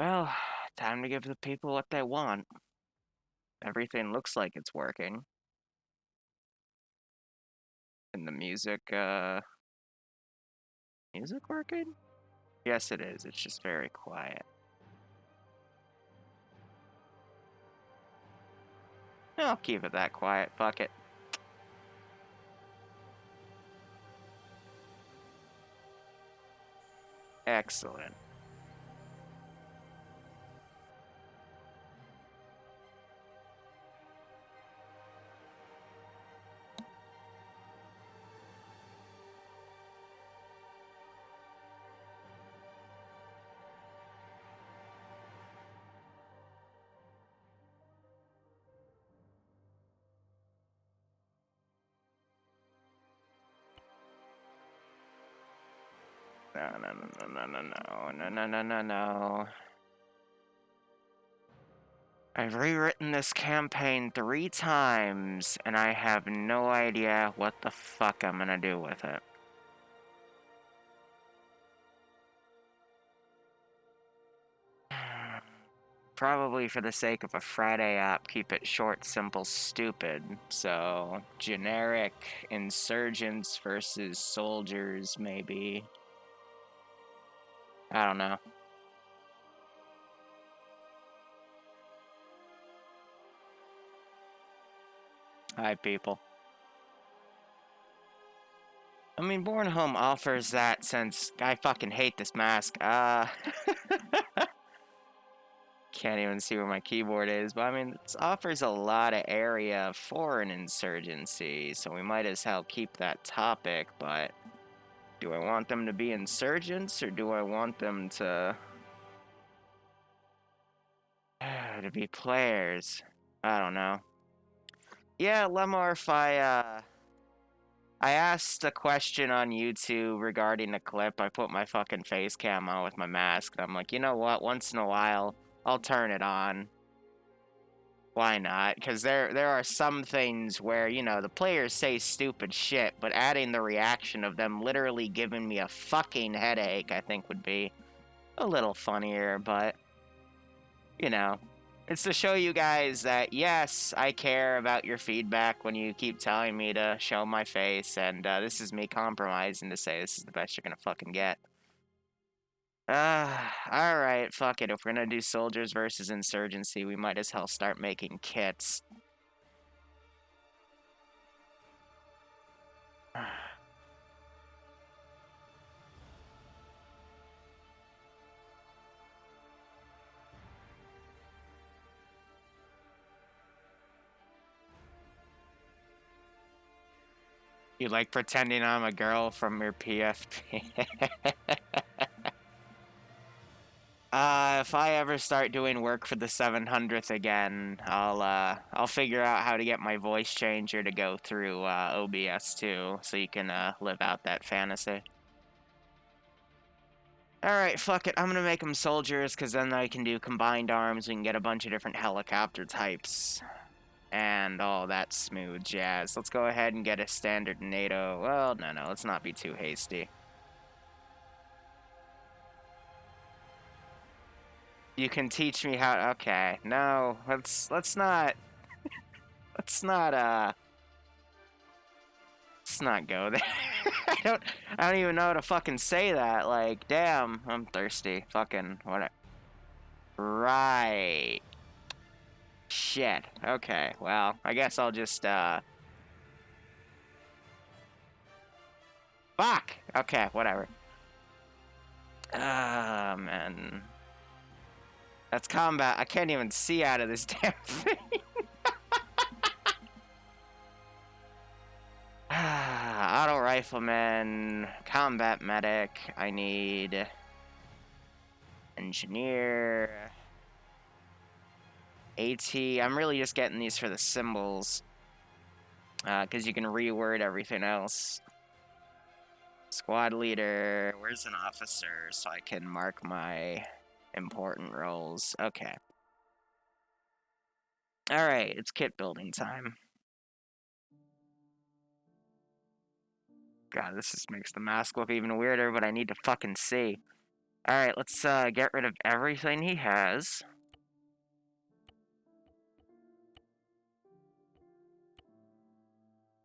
Well, time to give the people what they want. Everything looks like it's working. And the music working? Yes, it is. It's just very quiet. I'll keep it that quiet. Fuck it. Excellent. No, no, no, no, no, no, no, no, no, no, no. I've rewritten this campaign 3 times, and I have no idea what the fuck I'm gonna do with it. Probably for the sake of a Friday app, keep it short, simple, stupid. So, generic insurgents versus soldiers, maybe. I don't know. Hi, people. I mean, Born Home offers that since I fucking hate this mask. Can't even see where my keyboard is, but I mean, it offers a lot of area for an insurgency, so we might as well keep that topic, but do I want them to be insurgents, or do I want them to be players? I don't know. Yeah, Lemorph, I asked a question on YouTube regarding the clip. I put my fucking face cam on with my mask, and I'm like, you know what? Once in a while, I'll turn it on. Why not? Because there are some things where, you know, the players say stupid shit, but adding the reaction of them literally giving me a fucking headache, I think would be a little funnier, but, you know, it's to show you guys that, yes, I care about your feedback when you keep telling me to show my face, and this is me compromising to say this is the best you're gonna fucking get. Alright, fuck it. If we're gonna do soldiers versus insurgency, we might as well start making kits. You like pretending I'm a girl from your PFP? If I ever start doing work for the 700th again, I'll figure out how to get my voice changer to go through OBS too, so you can live out that fantasy. Alright, fuck it. I'm gonna make them soldiers, because then I can do combined arms. We can get a bunch of different helicopter types. And all that smooth jazz. Let's go ahead and get a standard NATO. Well, no, let's not be too hasty. You can teach me how. Okay, no, let's not let's not let's not go there. I don't even know how to fucking say that. Like, damn, I'm thirsty. Fucking what? Right. Shit. Okay. Well, I guess I'll just fuck. Okay, whatever. Ah, man. That's combat. I can't even see out of this damn thing. Auto rifleman, combat medic. I need engineer, AT. I'm really just getting these for the symbols, because you can reword everything else. Squad leader. Where's an officer so I can mark my important roles? Okay. All right, it's kit building time. God, this just makes the mask look even weirder, but I need to fucking see. Alright, let's get rid of everything he has.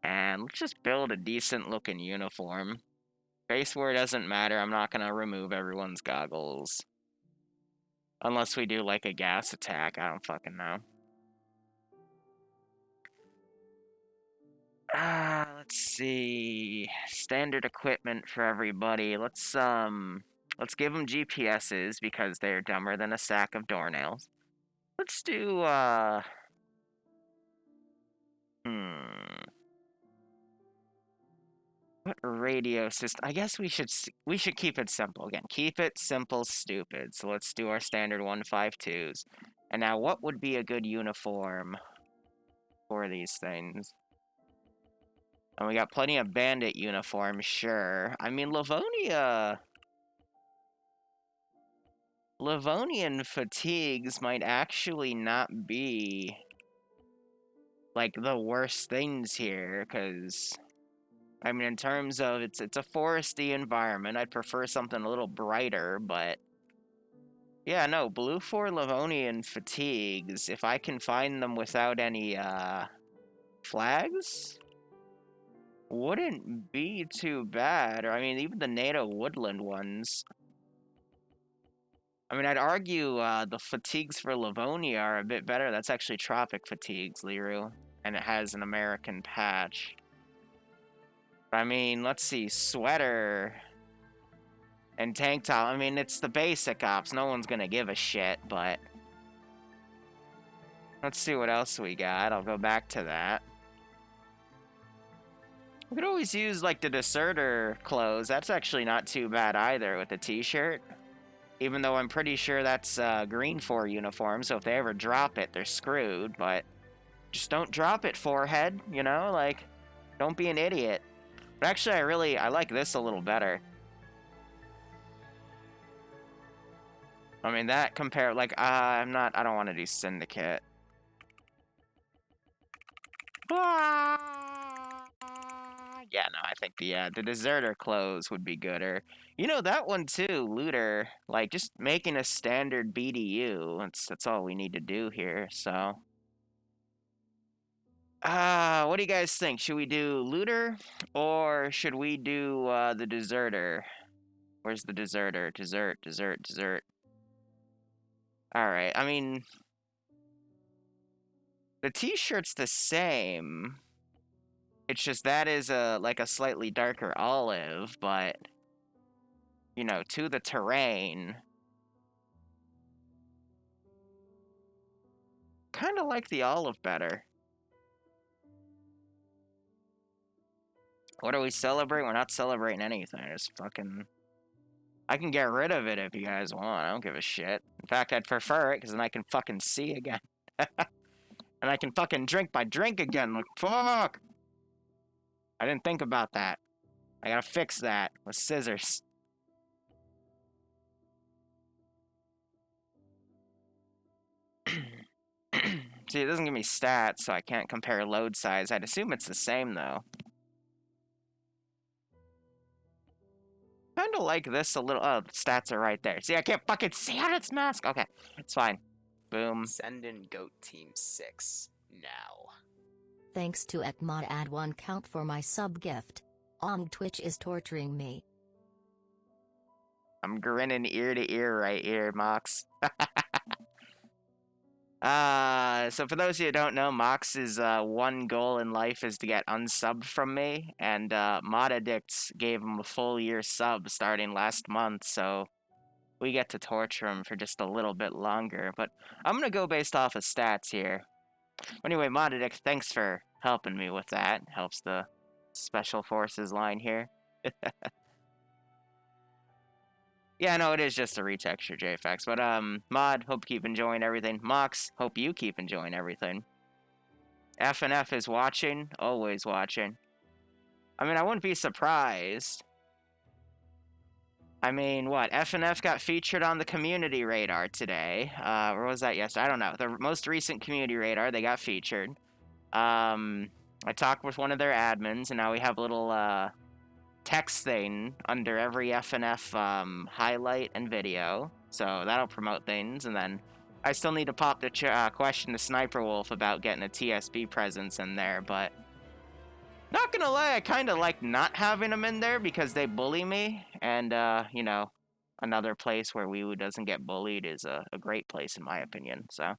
And let's just build a decent looking uniform. Base war doesn't matter, I'm not gonna remove everyone's goggles. Unless we do like a gas attack, I don't fucking know. Let's see. Standard equipment for everybody. Let's give them GPSs because they're dumber than a sack of doornails. Let's do what radio system? I guess we should keep it simple again. Keep it simple, stupid. So let's do our standard 152s. And now what would be a good uniform for these things? And we got plenty of bandit uniforms, sure. I mean, Livonian fatigues might actually not be, like, the worst things here, because, I mean, in terms of, it's a foresty environment, I'd prefer something a little brighter, but, yeah, no, Blue 4 Livonian fatigues, if I can find them without any, flags? Wouldn't be too bad, or, I mean, even the NATO woodland ones. I mean, I'd argue the fatigues for Livonia are a bit better. That's actually tropic fatigues, Liru, and it has an American patch. I mean, let's see, sweater and tank top. I mean, it's the basic ops. No one's gonna give a shit, but let's see what else we got. I'll go back to that. We could always use, like, the deserter clothes. That's actually not too bad either with the t-shirt. Even though I'm pretty sure that's green 4 uniform, so if they ever drop it, they're screwed, but just don't drop it, forehead, you know? Like, don't be an idiot. But actually, I like this a little better. I mean, that like, I don't want to do Syndicate. Yeah, no, I think the deserter clothes would be gooder. You know, that one too, looter, like, just making a standard BDU, that's all we need to do here, so. What do you guys think? Should we do looter, or should we do, the deserter? Where's the deserter? Desert. Alright, I mean, the t-shirt's the same. It's just that is like a slightly darker olive, but, you know, to the terrain. Kind of like the olive better. What do we celebrate? We're not celebrating anything. Just fucking... I can get rid of it if you guys want. I don't give a shit. In fact, I'd prefer it, because then I can fucking see again. And I can fucking drink my drink again. Like, fuck! I didn't think about that. I gotta fix that with scissors. See, it doesn't give me stats, so I can't compare load size. I'd assume it's the same, though. Kind of like this a little. Oh, the stats are right there. See, I can't fucking see out its mask. Okay, it's fine. Boom. Send in Goat Team 6 now. Thanks to Ekmod add 1 count for my sub gift. Twitch is torturing me. I'm grinning ear to ear right here, Mox. So for those of you who don't know, Mox's one goal in life is to get unsubbed from me, and Mod Addicts gave him a full year sub starting last month, so we get to torture him for just a little bit longer. But I'm gonna go based off of stats here. Anyway, Mod Addict, thanks for helping me with that. Helps the Special Forces line here. Yeah, no, it is just a retexture JFX. But, Mod, hope you keep enjoying everything. Mox, hope you keep enjoying everything. FNF is watching, always watching. I mean, I wouldn't be surprised. I mean, what? FNF got featured on the community radar today. Or was that yesterday? I don't know. The most recent community radar, they got featured. I talked with one of their admins, and now we have a little, text thing under every FNF highlight and video, so that'll promote things. And then I still need to pop the question to Sniper Wolf about getting a TSB presence in there, but not gonna lie, I kind of like not having them in there because they bully me, and, you know, another place where Wee doesn't get bullied is a great place in my opinion, so.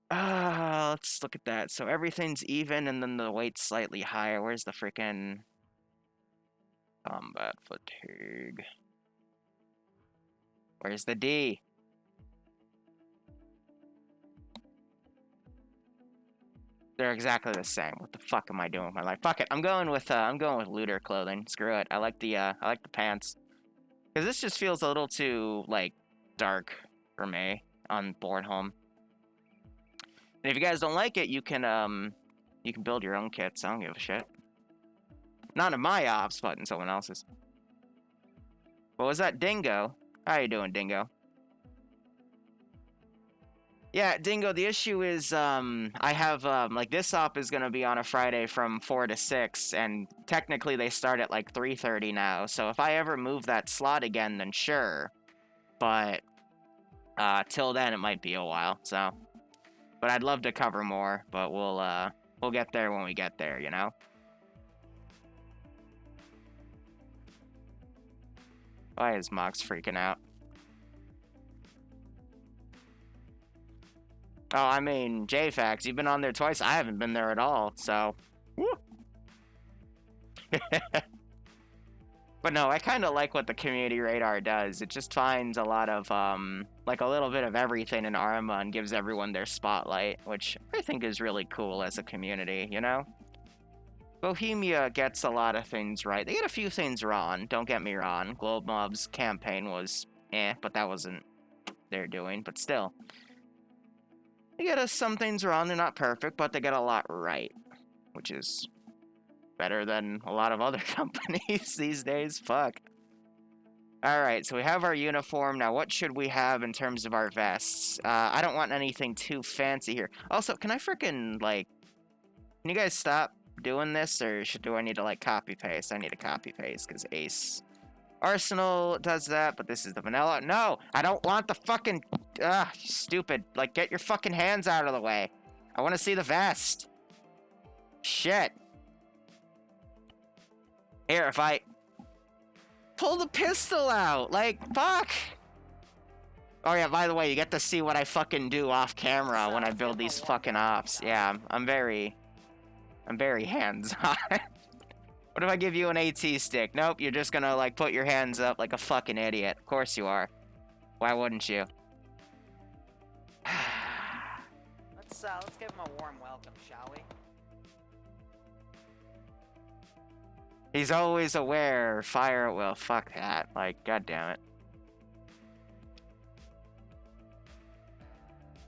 Let's look at that. So everything's even, and then the weight's slightly higher. Where's the freaking combat fatigue? Where's the D? They're exactly the same. What the fuck am I doing with my life? Fuck it. I'm going with looter clothing. Screw it. I like the pants. Cause this just feels a little too like dark for me on Bornholm. And if you guys don't like it, you can build your own kits. I don't give a shit. Not in my ops, but in someone else's. What was that, Dingo? How you doing, Dingo? Yeah, Dingo, the issue is, I have, like, this op is gonna be on a Friday from 4 to 6, and technically they start at, like, 3:30 now, so if I ever move that slot again, then sure. But, till then, it might be a while, so. But I'd love to cover more, but we'll get there when we get there, you know? Why is Mox freaking out? Oh, I mean, JFax, you've been on there twice. I haven't been there at all, so. Woo. But no, I kind of like what the community radar does. It just finds a lot of, like a little bit of everything in Arma and gives everyone their spotlight, which I think is really cool as a community, you know? Bohemia gets a lot of things right. They get a few things wrong, don't get me wrong. Globe Mob's campaign was but that wasn't their doing, but still. They get us some things wrong, they're not perfect, but they get a lot right, which is better than a lot of other companies these days. Fuck. Alright, so we have our uniform. Now, what should we have in terms of our vests? I don't want anything too fancy here. Also, can I frickin', like... Can you guys stop doing this, or do I need to, like, copy-paste? I need to copy-paste, because Ace... Arsenal does that, but this is the vanilla. No! I don't want the fucking... stupid. Like, get your fucking hands out of the way. I want to see the vest. Shit. Here, if I... Pull the pistol out! Like, fuck! Oh yeah, by the way, you get to see what I fucking do off camera when I build these fucking ops. Yeah, I'm very hands-on. What if I give you an AT stick? Nope, you're just gonna, like, put your hands up like a fucking idiot. Of course you are. Why wouldn't you? Let's give him a warm welcome, shall we? He's always aware. Fire at will. Fuck that. Like, goddammit.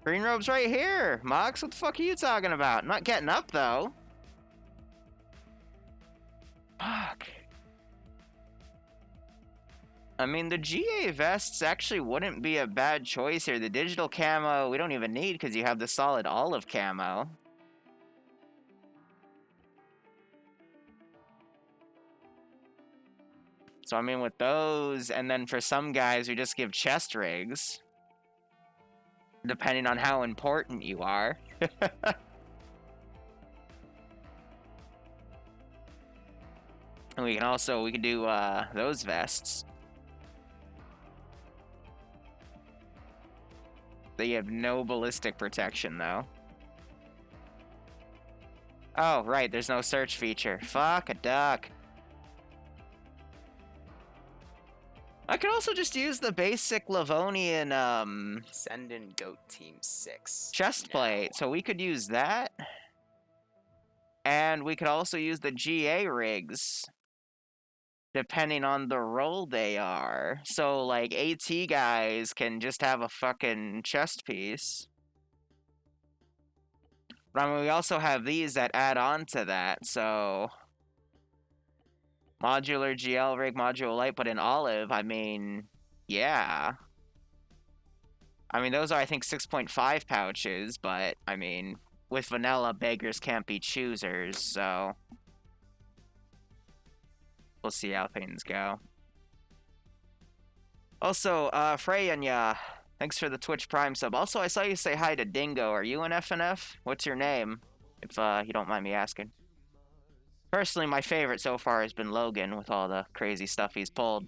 Green robe's right here. Mox, what the fuck are you talking about? I'm not getting up, though. Fuck. I mean, the GA vests actually wouldn't be a bad choice here. The digital camo, we don't even need because you have the solid olive camo. So, I mean, with those, and then for some guys, we just give chest rigs. Depending on how important you are. And we can do those vests. They have no ballistic protection, though. Oh, right, there's no search feature. Fuck a duck. I could also just use the basic Livonian, Send in Goat Team 6. chest plate, so we could use that. And we could also use the GA rigs. Depending on the role they are. So, like, AT guys can just have a fucking chest piece. But I mean, we also have these that add on to that, so... Modular GL rig, modular light, but in olive, I mean, yeah. I mean, those are, I think, 6.5 pouches, but, I mean, with vanilla, beggars can't be choosers, so... we'll see how things go. Also, Freyanya, thanks for the Twitch Prime sub. Also, I saw you say hi to Dingo. Are you an FNF? What's your name? If you don't mind me asking. Personally, my favorite so far has been Logan with all the crazy stuff he's pulled.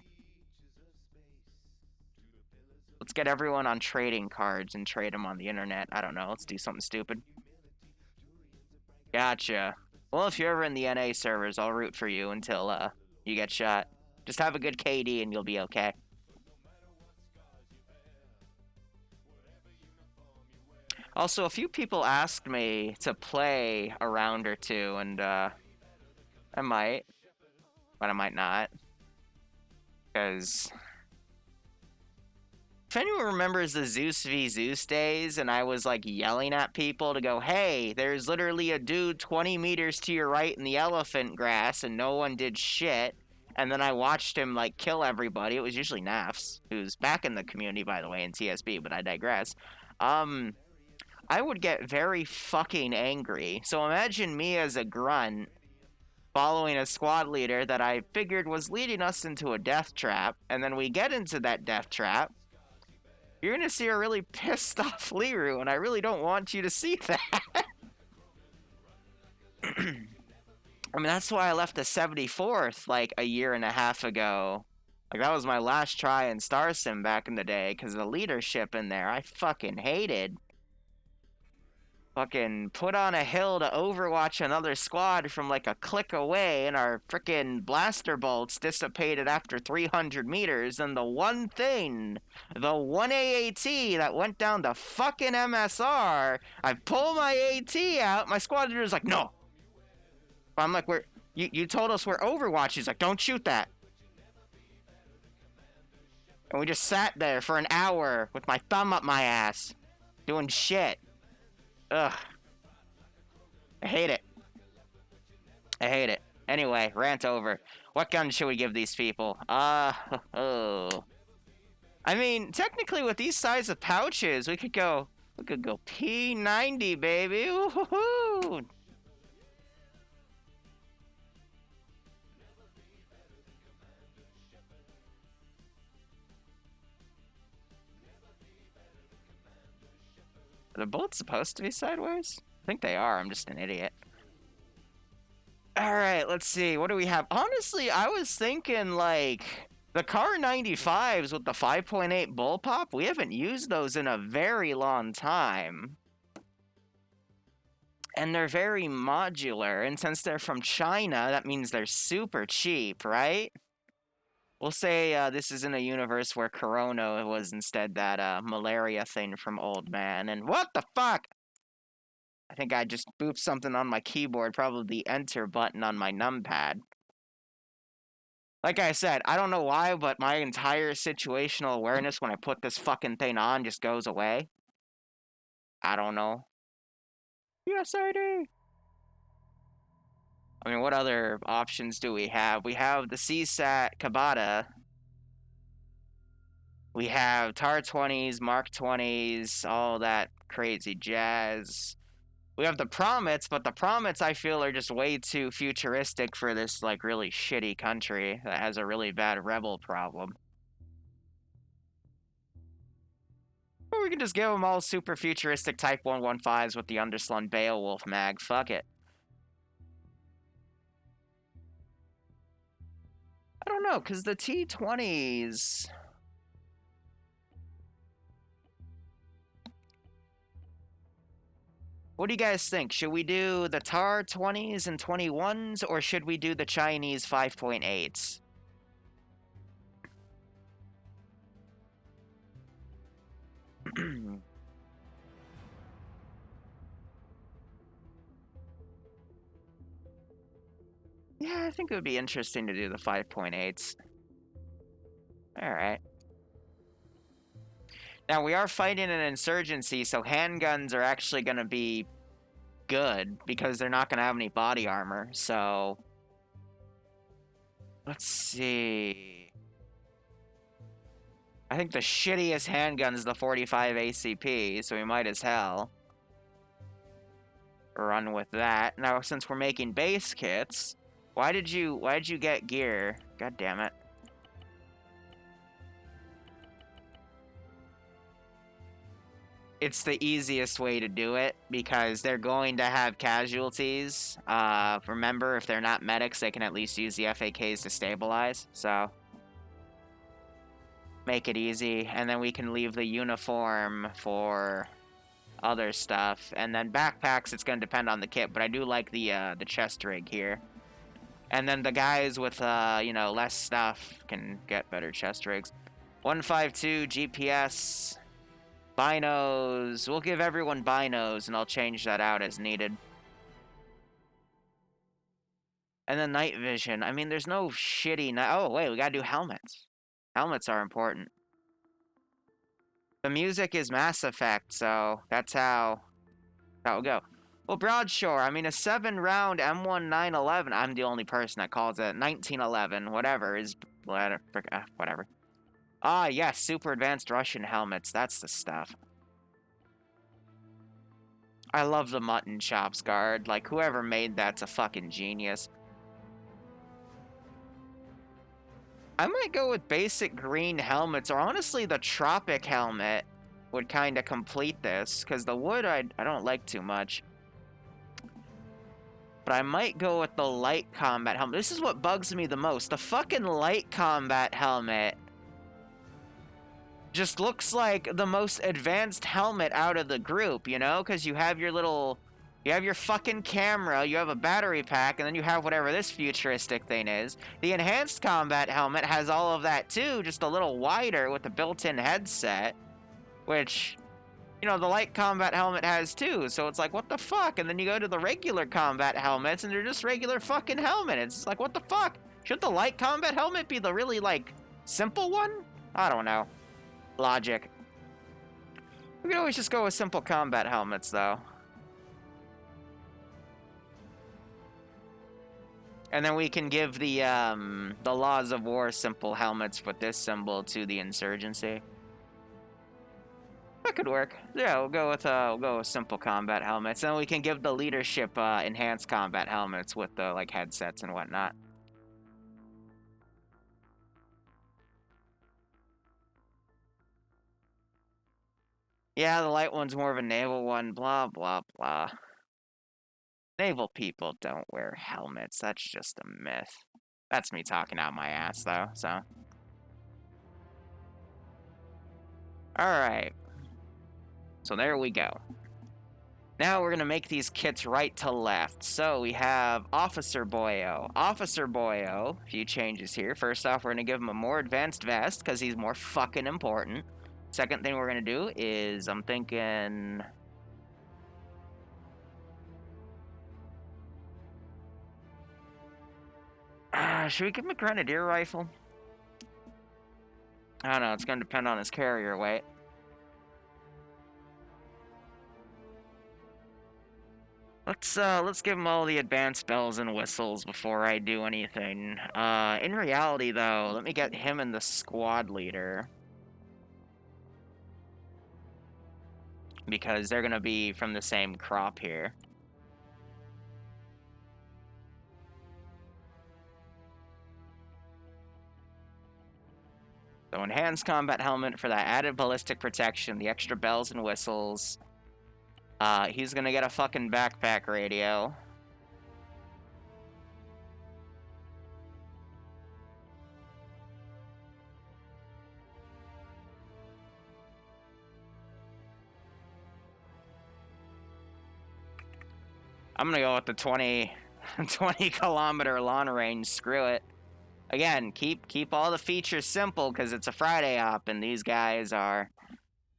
Let's get everyone on trading cards and trade them on the internet. I don't know. Let's do something stupid. Gotcha. Well, if you're ever in the NA servers, I'll root for you until you get shot. Just have a good KD and you'll be okay. Also, a few people asked me to play a round or two, and I might, but I might not. Because if anyone remembers the Zeus v Zeus days, and I was like yelling at people to go, hey, there's literally a dude 20 meters to your right in the elephant grass, and no one did shit. And then I watched him like kill everybody. It was usually Nafs, who's back in the community, by the way, in TSB, but I digress. I would get very fucking angry. So imagine me as a grunt following a squad leader that I figured was leading us into a death trap, and then we get into that death trap. You're gonna see a really pissed off Liru, and I really don't want you to see that. I mean, that's why I left the 74th like a year and a half ago. Like, that was my last try in Star Sim back in the day, because the leadership in there I fucking hated. Fucking put on a hill to overwatch another squad from like a click away, and our frickin' blaster bolts dissipated after 300 meters, and the one thing, the one AAT that went down the fucking MSR, I pull my AT out, my squad leader's like, no. I'm like, you told us we're overwatch. He's like, don't shoot that. And we just sat there for an hour with my thumb up my ass, doing shit. Ugh. I hate it. I hate it. Anyway, rant over. What gun should we give these people? Oh. I mean, technically with these size of pouches, we could go P90, baby. Woohoo! Are the bullets supposed to be sideways? I think they are. I'm just an idiot. Alright, let's see. What do we have? Honestly, I was thinking, like, the Car 95s with the 5.8 bullpup, we haven't used those in a very long time. And they're very modular, and since they're from China, that means they're super cheap, right? We'll say this is in a universe where Corona was instead that malaria thing from Old Man. And what the fuck? I think I just booped something on my keyboard, probably the enter button on my numpad. Like I said, I don't know why, but my entire situational awareness when I put this fucking thing on just goes away. I don't know. Yes, I do. I mean, what other options do we have? We have the CSAT Kabata. We have TAR 20s, Mark 20s, all that crazy jazz. We have the Promets, but the Promets I feel are just way too futuristic for this, like, really shitty country that has a really bad rebel problem. Or we can just give them all super futuristic Type 115s with the underslung Beowulf mag. Fuck it. I don't know, because the T-20s... What do you guys think? Should we do the TAR 20s and 21s, or should we do the Chinese 5.8s? Yeah, I think it would be interesting to do the 5.8s. Alright. Now, we are fighting an insurgency, so handguns are actually going to be good, because they're not going to have any body armor, so... Let's see... I think the shittiest handgun is the 45 ACP, so we might as hell run with that. Now, since we're making base kits, Why did you get gear? God damn it. It's the easiest way to do it because they're going to have casualties. Remember, if they're not medics, they can at least use the FAKs to stabilize. So make it easy, and then we can leave the uniform for other stuff. And then backpacks, it's going to depend on the kit, but I do like the chest rig here. And then the guys with you know, less stuff can get better chest rigs. 152 GPS. Binos. We'll give everyone binos, and I'll change that out as needed. And then night vision. I mean, there's no shitty oh, wait, we gotta do helmets. Helmets are important. The music is Mass Effect, so that's how that will go. Well, Broadshore, I mean, a 7-round M1911. I'm the only person that calls it 1911. Whatever, is... whatever. Ah, yes, super advanced Russian helmets. That's the stuff. I love the mutton chops guard. Like, whoever made that's a fucking genius. I might go with basic green helmets, or honestly, the Tropic helmet would kind of complete this, because the wood I don't like too much. But I might go with the light combat helmet. This is what bugs me the most. The fucking light combat helmet just looks like the most advanced helmet out of the group, you know? Because you have your little... You have your fucking camera, you have a battery pack, and then you have whatever this futuristic thing is. The enhanced combat helmet has all of that too, just a little wider with the built-in headset. Which, you know, the light combat helmet has too, so it's like, what the fuck? And then you go to the regular combat helmets, and they're just regular fucking helmets. It's like, what the fuck? Should the light combat helmet be the really, like, simple one? I don't know. Logic. We could always just go with simple combat helmets, though. And then we can give the Laws of War simple helmets with this symbol to the Insurgency. That could work. Yeah, we'll go with simple combat helmets. And then we can give the leadership enhanced combat helmets with the like headsets and whatnot. Yeah, the light one's more of a naval one, blah, blah, blah. Naval people don't wear helmets. That's just a myth. That's me talking out my ass, though, so. Alright. So there we go. Now we're going to make these kits right to left. So we have Officer Boyo. Officer Boyo, a few changes here. First off, we're going to give him a more advanced vest, because he's more fucking important. Second thing we're going to do is, I'm thinking... should we give him a grenadier rifle? I don't know, it's going to depend on his carrier weight. Let's give him all the advanced bells and whistles before I do anything. In reality, though, let me get him and the squad leader. Because they're gonna be from the same crop here. So enhanced combat helmet for that added ballistic protection, the extra bells and whistles. He's gonna get a fucking backpack radio. I'm gonna go with the 20 kilometer long range, screw it. Again, keep all the features simple, because it's a Friday op, and these guys are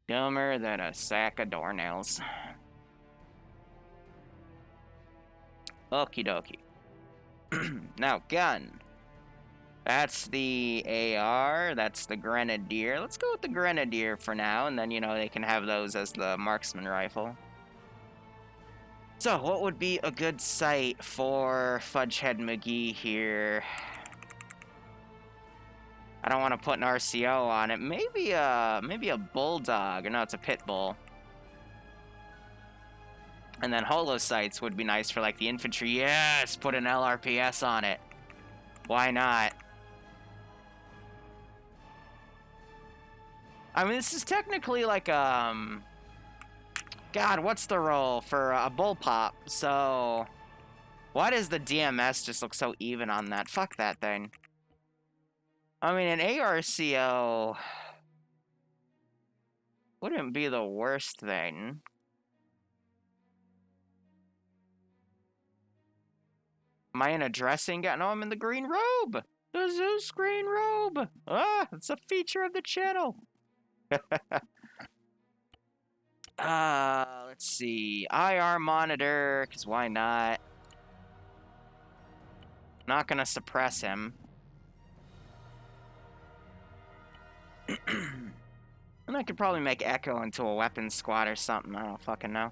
dumber than a sack of doornails. Okie dokie. Now, gun. That's the AR, that's the Grenadier. Let's go with the Grenadier for now, and then, you know, they can have those as the marksman rifle. So, what would be a good site for Fudgehead McGee here? I don't want to put an RCO on it. Maybe a bulldog. Or no, it's a pit bull. And then holo sights would be nice for, like, the infantry. Yes! Put an LRPS on it. Why not? I mean, this is technically like, God, what's the roll for a bullpup? So, why does the DMS just look so even on that? Fuck that thing. I mean, an ARCO wouldn't be the worst thing. Am I in a dressing gown? No, I'm in the green robe. The Zeus green robe. Ah, it's a feature of the channel. Let's see. IR monitor, because why not? Not gonna suppress him. And I could probably make Echo into a weapons squad or something. I don't fucking know.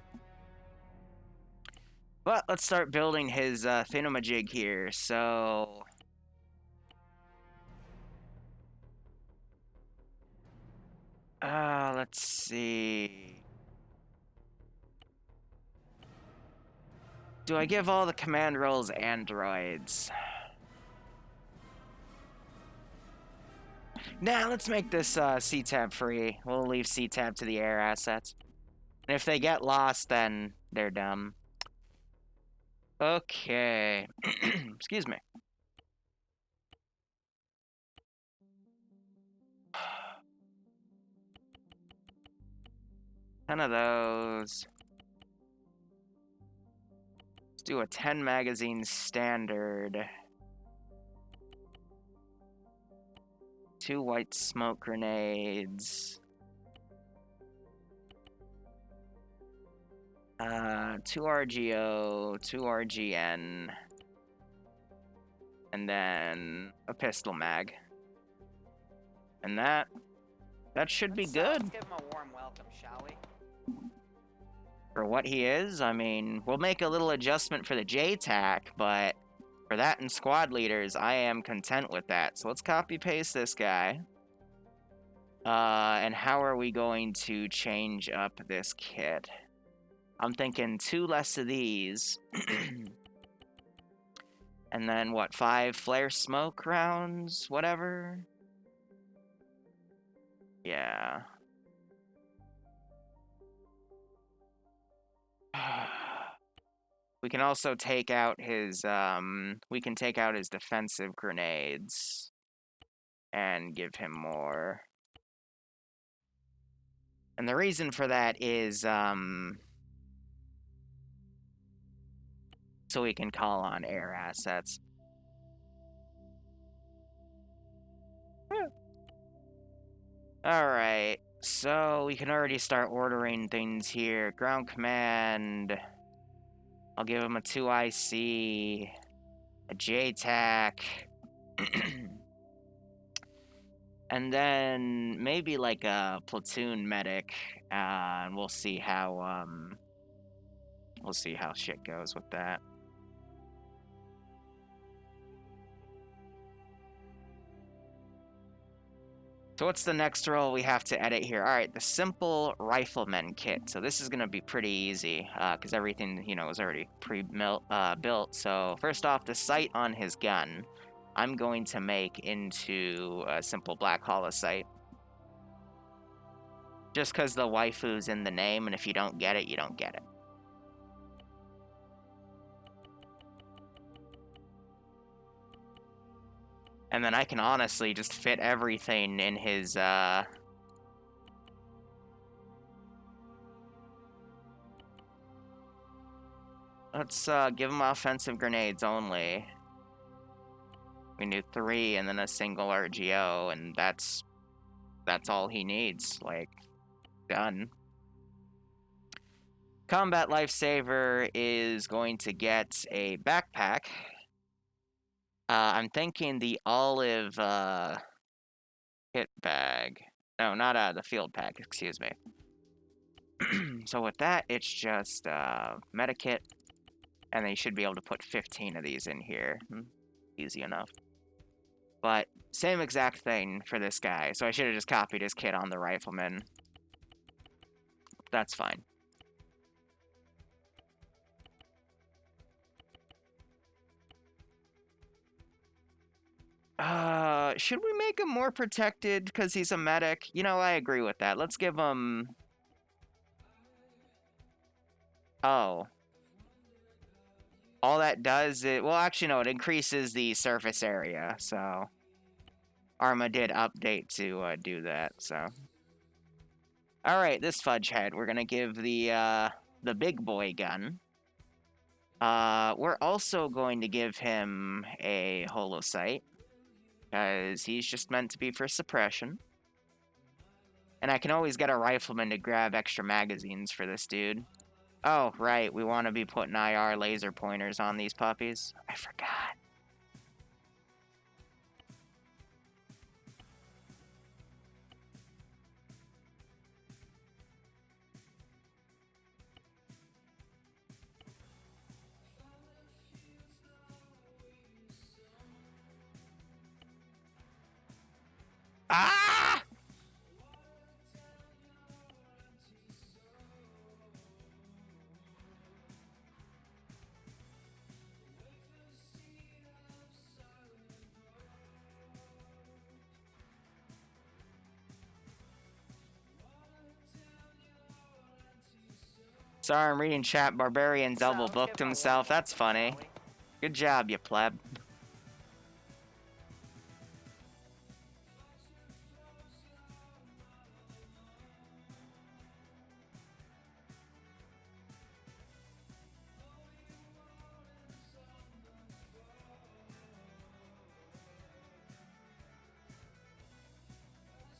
But let's start building his thingamajig here. So, let's see. Do I give all the command roles androids? Nah, let's make this C-tab free. We'll leave C-tab to the air assets. And if they get lost, then they're dumb. Okay. Excuse me. Ten of those. Let's do a 10 magazine standard. 2 white smoke grenades. 2 RGO, 2 RGN. And then a pistol mag. And that should be good. Let's give him a warm welcome, shall we? For what he is, I mean, we'll make a little adjustment for the JTAC, but for that and squad leaders, I am content with that. So let's copy paste this guy. And how are we going to change up this kit? I'm thinking 2 less of these. And then what, 5 flare smoke rounds, whatever? Yeah. We can also take out his, we can take out his defensive grenades and give him more. And the reason for that is, so we can call on air assets. Alright, so we can already start ordering things here. Ground command. I'll give him a 2 IC, a JTAC, and then maybe like a platoon medic, and we'll see how shit goes with that. So what's the next role we have to edit here? All right, the simple rifleman kit. So this is going to be pretty easy because everything, you know, is already built. So first off, the sight on his gun, I'm going to make into a simple black hollow sight. Just because the waifu's in the name, and if you don't get it, you don't get it. And then I can honestly just fit everything in his, Let's, give him offensive grenades only. We do 3 and then a single RGO, and that's all he needs. Like, done. Combat Lifesaver is going to get a backpack. I'm thinking the olive kit bag. No, not the field pack, excuse me. So with that, it's just medikit, and then you should be able to put 15 of these in here. Easy enough. But same exact thing for this guy, so I should have just copied his kit on the rifleman. That's fine. Should we make him more protected because he's a medic? You know, I agree with that. Let's give him... Oh. All that does it... Well, actually, no, it increases the surface area, so... Arma did update to do that, so... Alright, this fudge head, we're gonna give the big boy gun. We're also going to give him a holosight, because he's just meant to be for suppression. And I can always get a rifleman to grab extra magazines for this dude. Oh, right, we want to be putting IR laser pointers on these puppies. I forgot. Ah! Sorry, I'm reading chat. Barbarian double booked himself. That's funny. Good job, you pleb.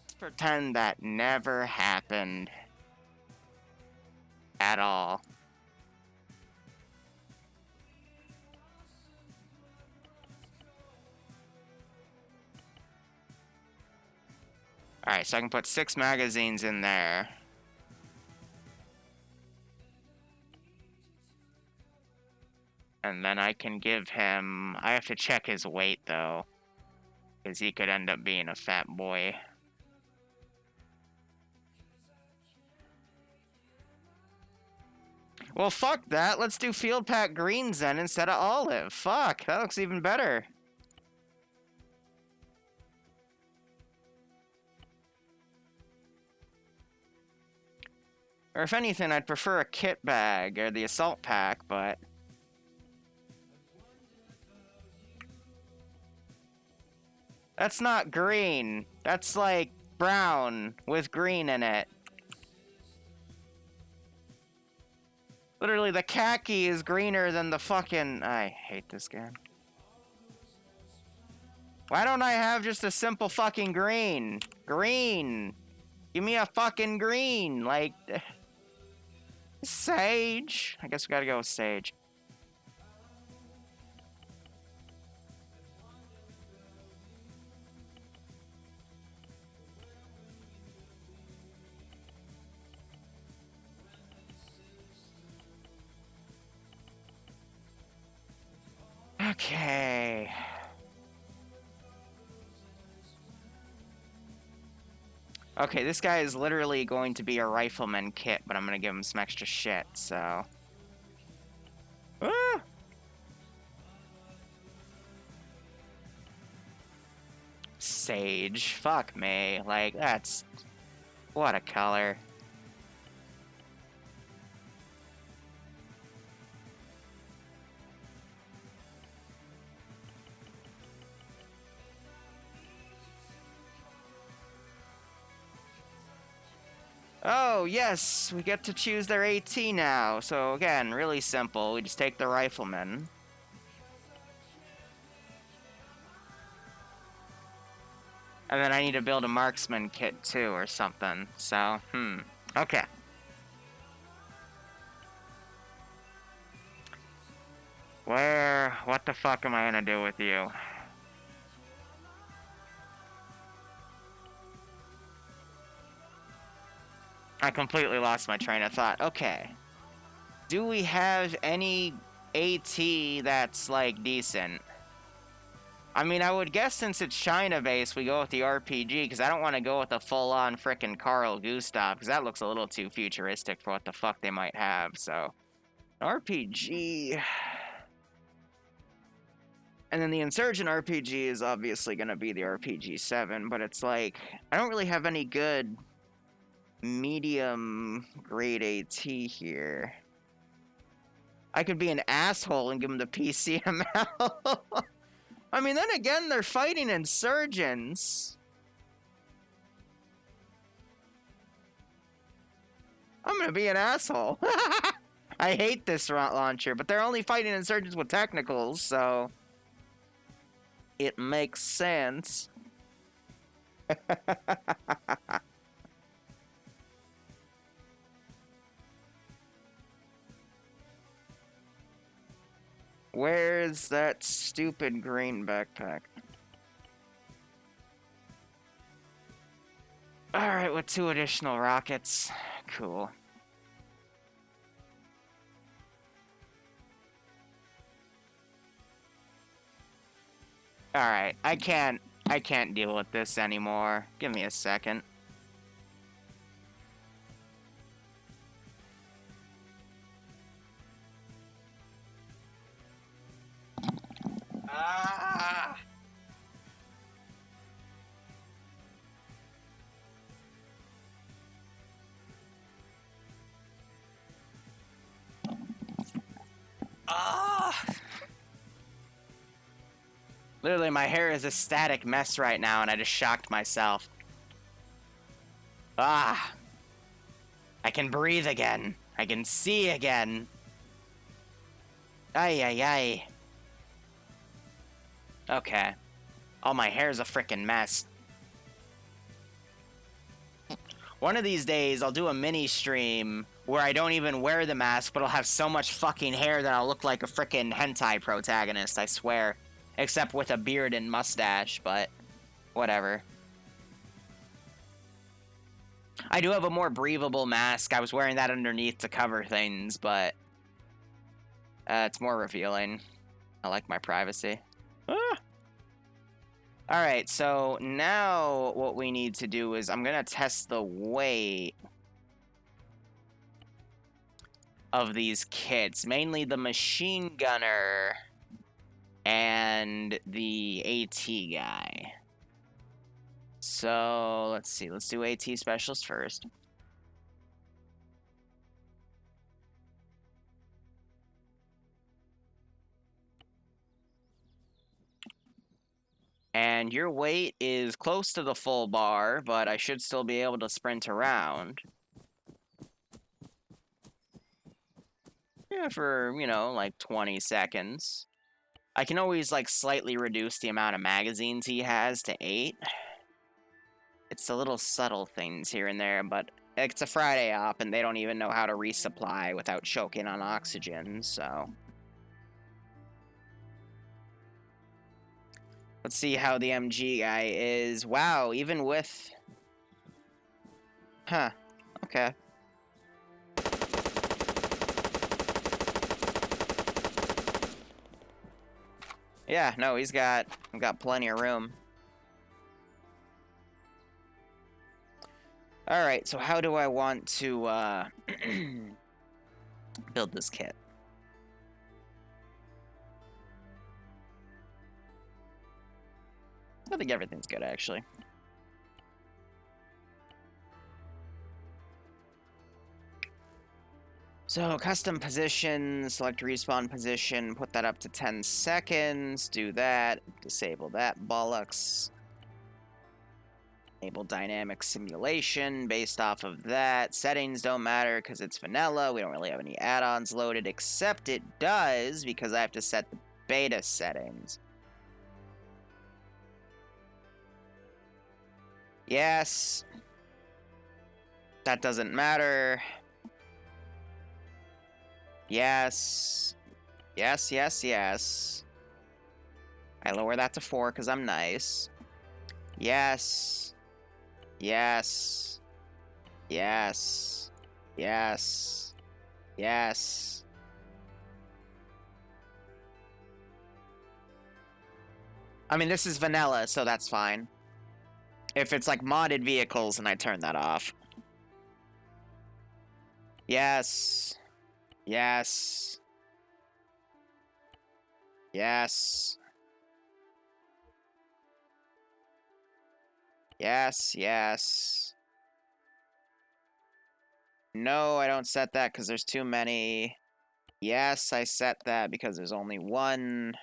Let's pretend that never happened. At all. Alright, so I can put 6 magazines in there. And then I can give him... I have to check his weight, though. Because he could end up being a fat boy. Well, fuck that. Let's do field pack greens then instead of olive. Fuck, that looks even better. Or if anything, I'd prefer a kit bag or the assault pack, but... That's not green. That's like brown with green in it. Literally, the khaki is greener than the fucking... I hate this game. Why don't I have just a simple fucking green? Green! Give me a fucking green! Like... Sage? I guess we gotta go with sage. Okay. Okay, this guy is literally going to be a rifleman kit, but I'm gonna give him some extra shit, so... Ah! Sage. Fuck me. Like, that's... What a color. Oh, yes, we get to choose their AT now. So, again, really simple. We just take the rifleman. And then I need to build a marksman kit, too, or something. So, okay. What the fuck am I gonna do with you? I completely lost my train of thought. Okay. Do we have any AT that's, like, decent? I mean, I would guess since it's China-based, we go with the RPG, because I don't want to go with a full-on frickin' Carl Gustav, because that looks a little too futuristic for what the fuck they might have, so... RPG... And then the Insurgent RPG is obviously going to be the RPG 7, but it's like, I don't really have any good medium grade AT here. I could be an asshole and give them the PCML. I mean, then again, they're fighting insurgents. I'm gonna be an asshole. I hate this launcher, but they're only fighting insurgents with technicals, so it makes sense. Where's that stupid green backpack? Alright, with 2 additional rockets. Cool. Alright, I can't deal with this anymore. Give me a second. Ah! Ah! Literally, my hair is a static mess right now, and I just shocked myself. Ah! I can breathe again. I can see again. Ay, ay, ay. Okay. Oh, my hair's a freaking mess. One of these days, I'll do a mini stream where I don't even wear the mask, but I'll have so much fucking hair that I'll look like a freaking hentai protagonist, I swear. Except with a beard and mustache, but whatever. I do have a more breathable mask. I was wearing that underneath to cover things, but it's more revealing. I like my privacy. Ah! Alright, so now what we need to do is I'm going to test the weight of these kits. Mainly the machine gunner and the AT guy. So, let's see. Let's do AT specialist first. And your weight is close to the full bar, but I should still be able to sprint around. Yeah, for, you know, like 20 seconds. I can always, like, slightly reduce the amount of magazines he has to 8. It's the little subtle things here and there, but it's a Friday op, and they don't even know how to resupply without choking on oxygen, so... Let's see how the MG guy is. Wow, even with... Huh. Okay. Yeah, no, he's got plenty of room. Alright, so how do I want to, build this kit? I think everything's good, actually. So, custom position, select respawn position, put that up to 10 seconds, do that, disable that bollocks. Enable dynamic simulation based off of that. Settings don't matter because it's vanilla. We don't really have any add-ons loaded, except it does because I have to set the beta settings. Yes. That doesn't matter. Yes. Yes, yes, yes. I lower that to 4 because I'm nice. Yes. Yes. Yes. Yes. Yes. I mean, this is vanilla, so that's fine. If it's like modded vehicles, and I turn that off. Yes. Yes. Yes. Yes, yes. No, I don't set that because there's too many. Yes, I set that because there's only one.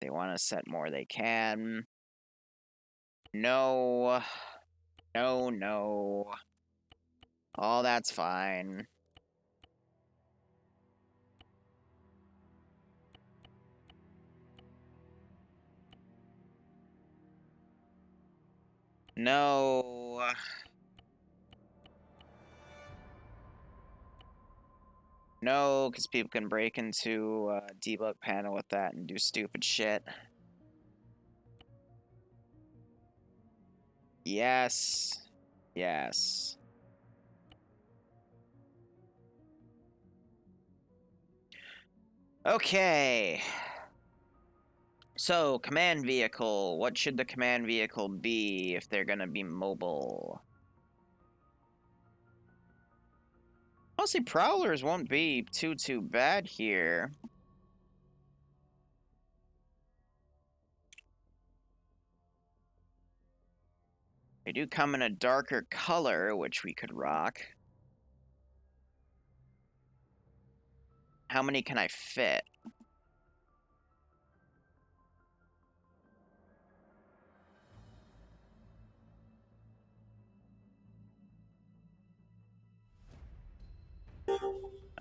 They want to set more, they can. No. No, no. All that's fine. No. No, because people can break into a debug panel with that and do stupid shit. Yes. Yes. Okay. So, command vehicle. What should the command vehicle be if they're gonna be mobile? Honestly, prowlers won't be too bad here. They do come in a darker color, which we could rock. How many can I fit?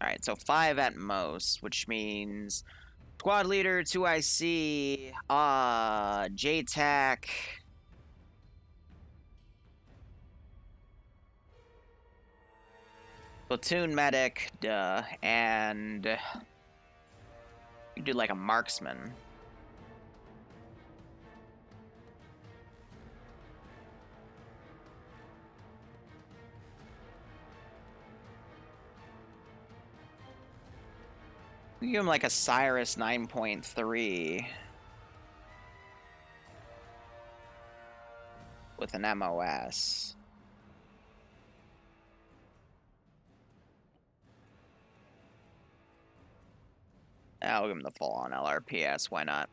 Alright, so 5 at most, which means squad leader, 2 IC, JTAC, platoon medic, duh, and you do like a marksman. We give him like a Cyrus 9.3 with an MOS. I'll give him the full-on LRPS, why not?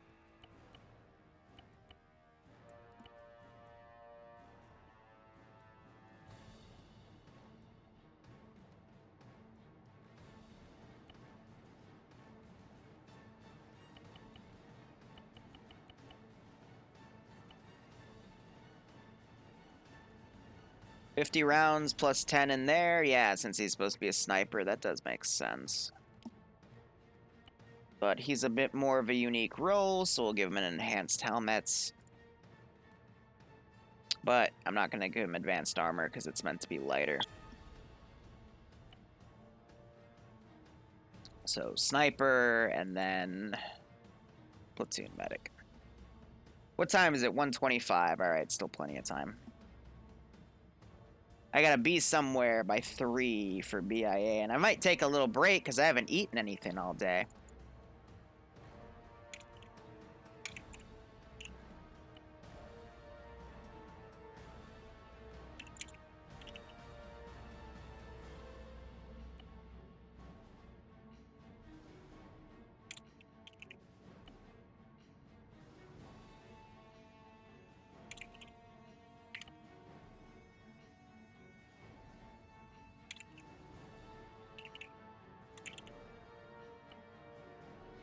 $50 rounds plus 10 in there. Yeah, since he's supposed to be a sniper, that does make sense. But he's a bit more of a unique role, so we'll give him an enhanced helmet. But I'm not going to give him advanced armor because it's meant to be lighter. So sniper, and then platoon medic. What time is it? 1:25. All right, still plenty of time. I gotta be somewhere by 3 for BIA, and I might take a little break because I haven't eaten anything all day.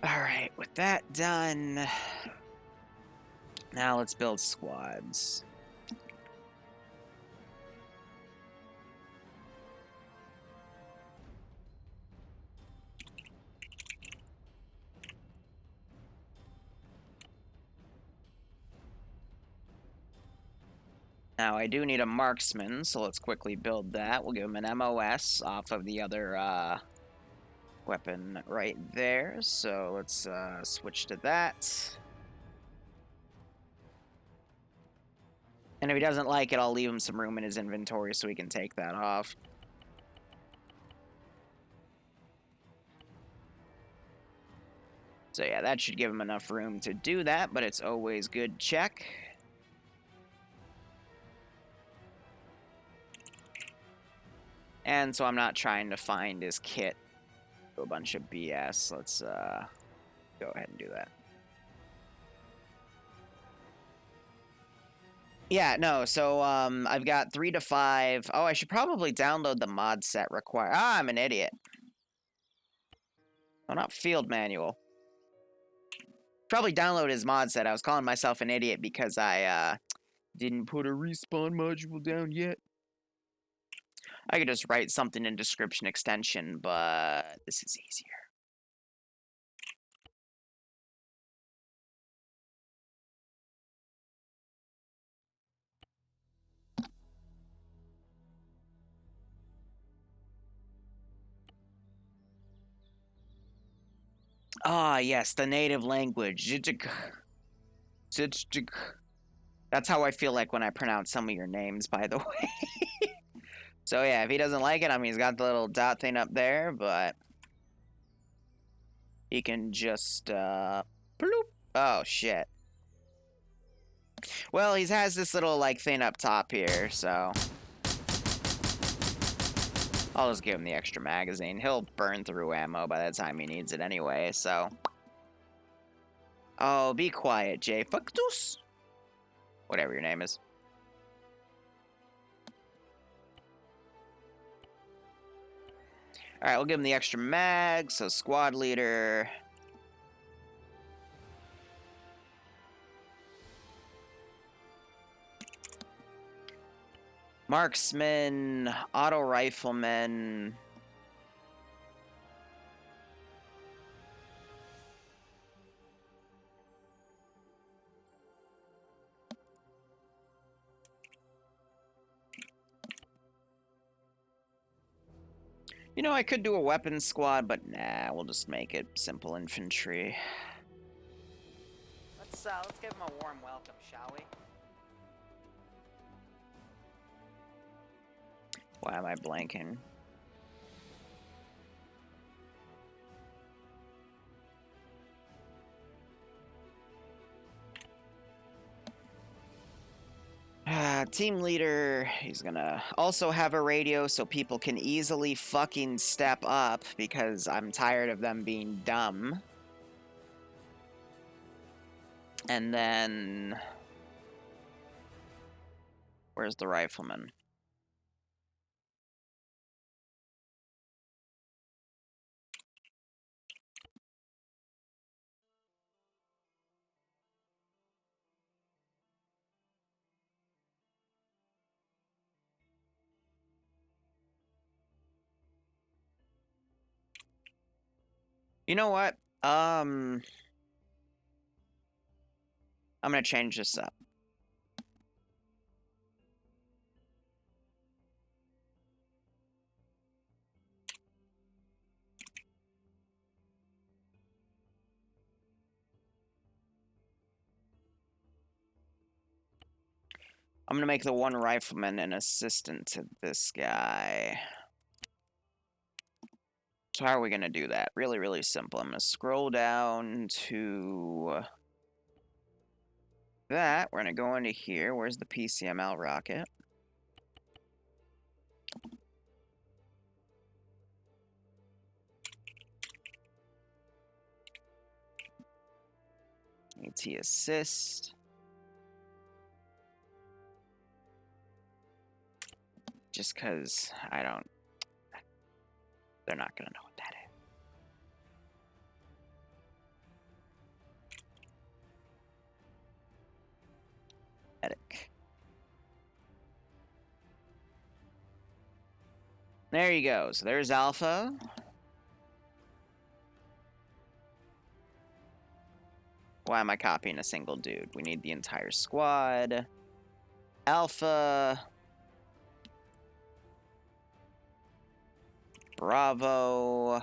Alright, with that done, now let's build squads. Now, I do need a marksman, so let's quickly build that. We'll give him an MOS off of the other weapon right there. So let's switch to that. And if he doesn't like it, I'll leave him some room in his inventory so he can take that off. So yeah, that should give him enough room to do that, but it's always good check. And so I'm not trying to find his kit. A bunch of BS. Let's go ahead and do that. Yeah, no, so, I've got 3 to 5. Oh, I should probably download the mod set required. Ah, I'm an idiot. Oh, not field manual. Probably download his mod set. I was calling myself an idiot because I, didn't put a respawn module down yet. I could just write something in description extension, but this is easier. Ah, yes, the native language. That's how I feel like when I pronounce some of your names, by the way. So yeah, if he doesn't like it, I mean, he's got the little dot thing up there, but he can just, bloop. Oh, shit. Well, he has this little, like, thing up top here, so I'll just give him the extra magazine. He'll burn through ammo by the time he needs it anyway, so. Oh, be quiet, Jay. Factus? Whatever your name is. Alright, we'll give him the extra mag, so squad leader. Marksman, auto rifleman. You know, I could do a weapons squad, but nah, we'll just make it simple infantry. Let's give him a warm welcome, shall we? Why am I blanking? Team leader, he's gonna also have a radio so people can easily fucking step up because I'm tired of them being dumb. And then... where's the rifleman? You know what? I'm gonna change this up. I'm gonna make the one rifleman an assistant to this guy. So how are we gonna do that? Really, really simple. I'm gonna scroll down to that. We're gonna go into here. Where's the PCML rocket? AT assist. Just because I don't... they're not gonna know what that is. Medic. There you go. So there's Alpha. Why am I copying a single dude? We need the entire squad. Alpha. Bravo.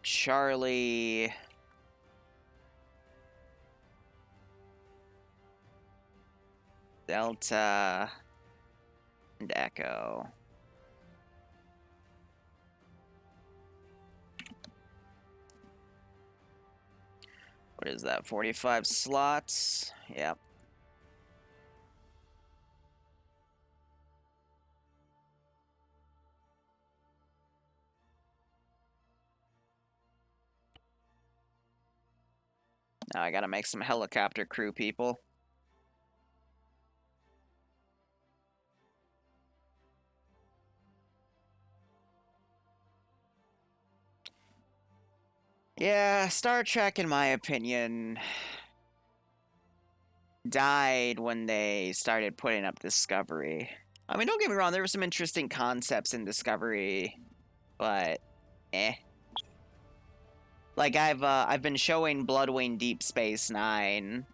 Charlie. Delta. And Echo. What is that? 45 slots? Yep. Now I gotta make some helicopter crew people. Yeah, Star Trek, in my opinion, died when they started putting up Discovery. I mean, don't get me wrong, there were some interesting concepts in Discovery, but eh. Like I've been showing Bloodwing Deep Space Nine,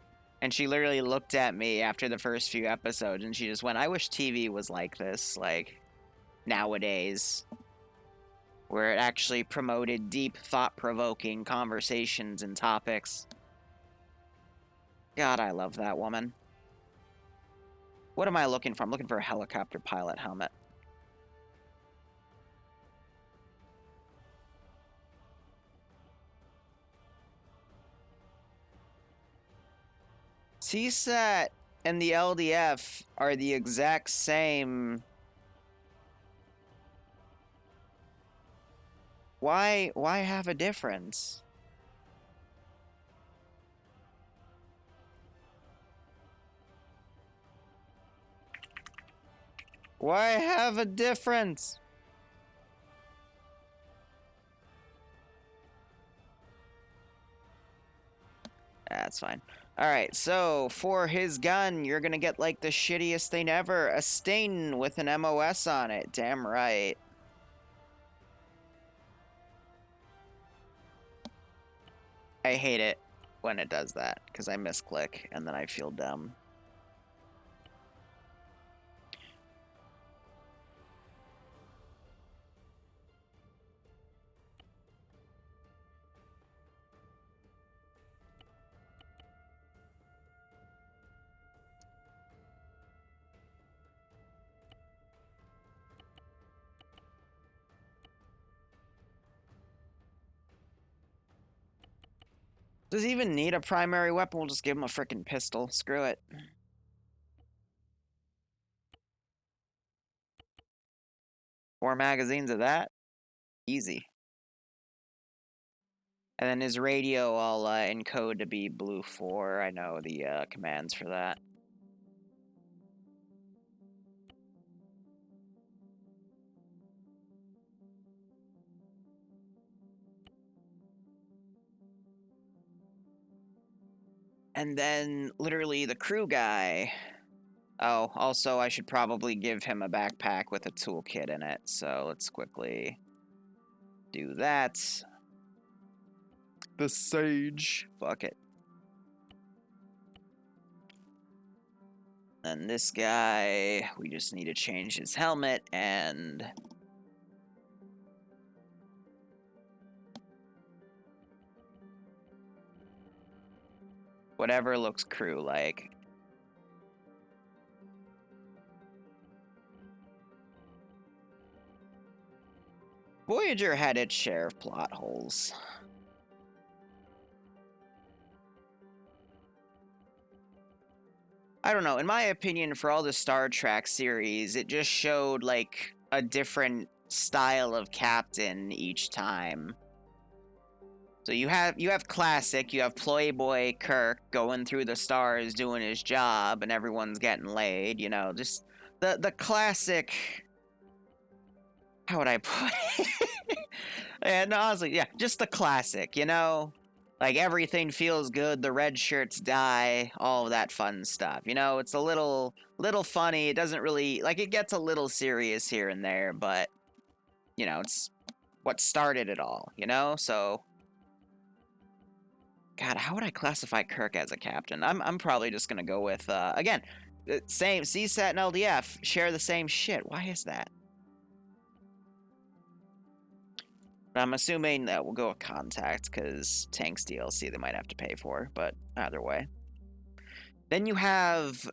and she literally looked at me after the first few episodes, and she just went, "I wish TV was like this, like nowadays, where it actually promoted deep, thought-provoking conversations and topics." God, I love that woman. What am I looking for? I'm looking for a helicopter pilot helmet. CSAT and the LDF are the exact same. Why have a difference? Why have a difference? That's fine. Alright, so for his gun, you're gonna get like the shittiest thing ever. A stain with an MOS on it. Damn right. I hate it when it does that, because I misclick and then I feel dumb. Does he even need a primary weapon? We'll just give him a frickin' pistol. Screw it. 4 magazines of that? Easy. And then his radio I'll encode to be blue 4. I know the commands for that. And then, literally, the crew guy. Oh, also, I should probably give him a backpack with a toolkit in it. So let's quickly do that. The Sage. Fuck it. And this guy, we just need to change his helmet and... whatever looks crew-like. Voyager had its share of plot holes. I don't know, in my opinion, for all the Star Trek series, it just showed, like, a different style of captain each time. So you have classic, you have Playboy Kirk going through the stars doing his job and everyone's getting laid, you know, just the classic, how would I put it? And honestly, yeah, just the classic, you know? Like everything feels good, the red shirts die, all of that fun stuff. You know, it's a little funny. It doesn't really, like, it gets a little serious here and there, but you know, it's what started it all, you know? So God, how would I classify Kirk as a captain? I'm probably just gonna go with again, same CSAT and LDF share the same shit. Why is that? But I'm assuming that we'll go with Contact because Tanks DLC they might have to pay for, but either way. Then you have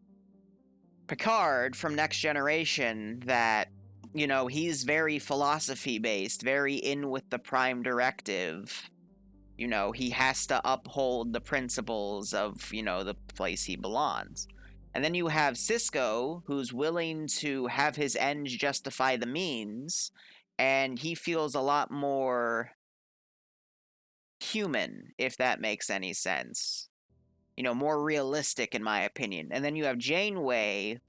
Picard from Next Generation that, you know, he's very philosophy based, very in with the Prime Directive. You know, he has to uphold the principles of, you know, the place he belongs. And then you have Cisco, who's willing to have his ends justify the means, and he feels a lot more human, if that makes any sense. you know, more realistic in my opinion. And then you have Janeway,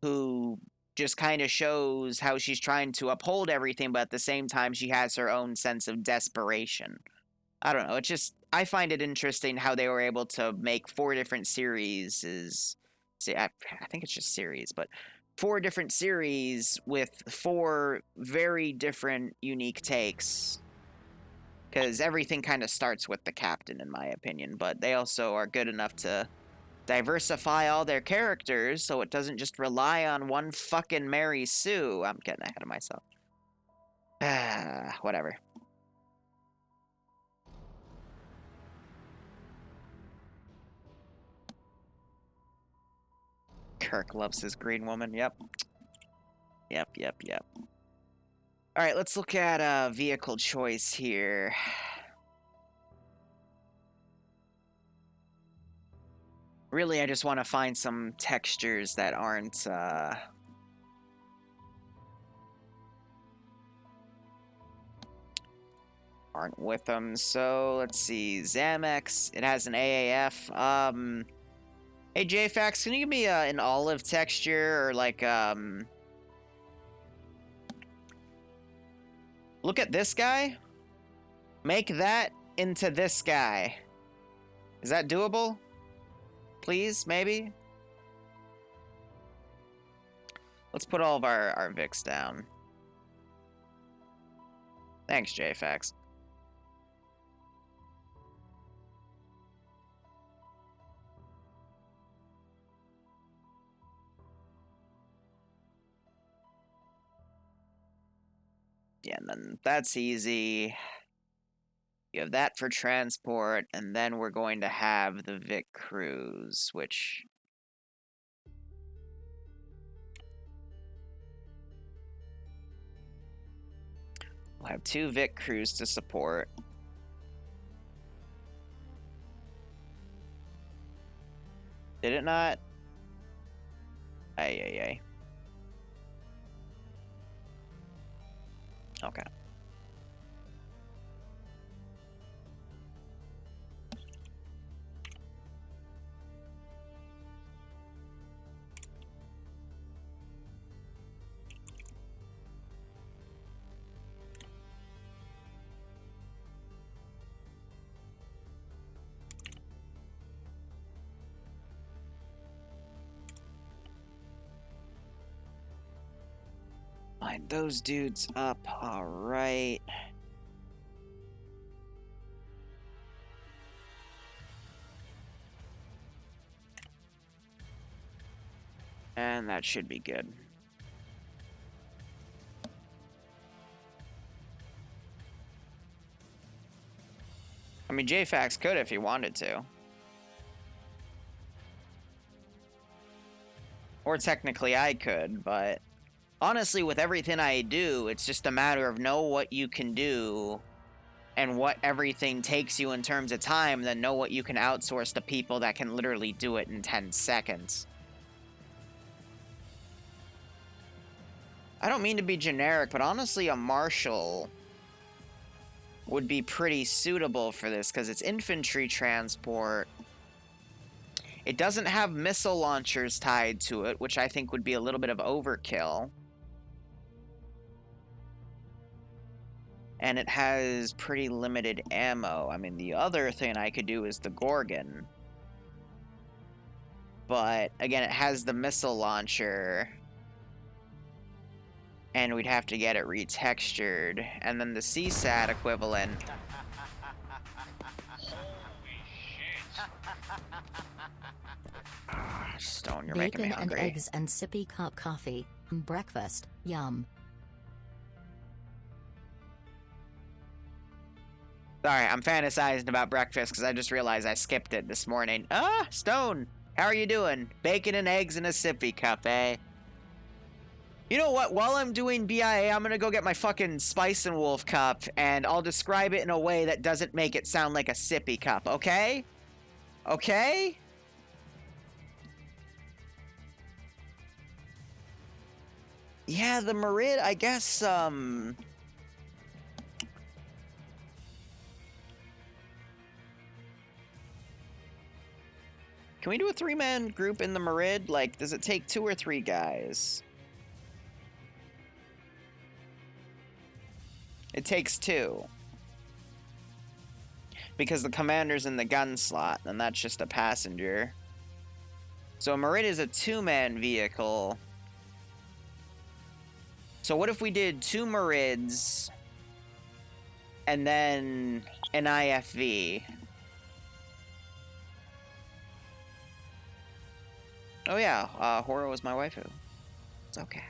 who just kind of shows how she's trying to uphold everything, but at the same time, she has her own sense of desperation. I don't know. It's just, I find it interesting how they were able to make 4 different series. See, I think it's just series, but 4 different series with 4 very different, unique takes. Because everything kind of starts with the captain, in my opinion, but they also are good enough to diversify all their characters so it doesn't just rely on one fucking Mary Sue. I'm getting ahead of myself. Whatever. Kirk loves his green woman. Yep. Yep. All right, let's look at vehicle choice here. Really, I just want to find some textures that aren't with them. So let's see, Zamex. It has an AAF. Hey JFax, can you give me an olive texture or like Look at this guy. Make that into this guy. Is that doable? Please, maybe? Let's put all of our Vics down. Thanks, JFax. Yeah, and then that's easy. You have that for transport, and then we're going to have the Vic Cruise, which... we'll have 2 Vic Crews to support. Did it not? Ay. Okay. Line those dudes up. All right. And that should be good. I mean, JFax could if he wanted to. Or technically I could, but... honestly, with everything I do, it's just a matter of know what you can do and what everything takes you in terms of time, then know what you can outsource to people that can literally do it in 10 seconds. I don't mean to be generic, but honestly, a Marshal would be pretty suitable for this because it's infantry transport. It doesn't have missile launchers tied to it, which I think would be a little bit of overkill. And it has pretty limited ammo. I mean, the other thing I could do is the Gorgon. But, again, it has the missile launcher. And we'd have to get it retextured. And then the CSAT equivalent... Stone, you're making me Bacon and hungry. eggs and sippy cup coffee. Breakfast. Yum. Sorry, I'm fantasizing about breakfast because I just realized I skipped it this morning. Ah, Stone, how are you doing? Bacon and eggs in a sippy cup, eh? You know what? While I'm doing BIA, I'm gonna go get my fucking Spice and Wolf cup, and I'll describe it in a way that doesn't make it sound like a sippy cup, okay? Okay? Yeah, the Merid, I guess, Can we do a 3-man group in the Merid? Like, does it take 2 or 3 guys? It takes 2. Because the commander's in the gun slot, and that's just a passenger. So Merid is a 2-man vehicle. So what if we did 2 Merids and then an IFV? Oh yeah, Horo is my waifu. It's okay.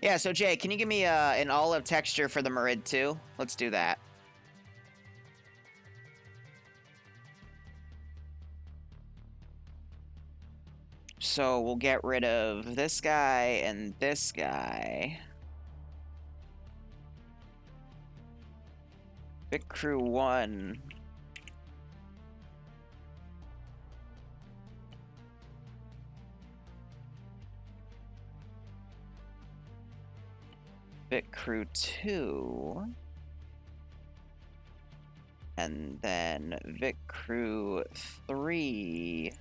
Yeah, so Jay, can you give me an olive texture for the Merid too? Let's do that. So we'll get rid of this guy and this guy. Vic Crew 1. Vic Crew 2. And then Vic Crew 3.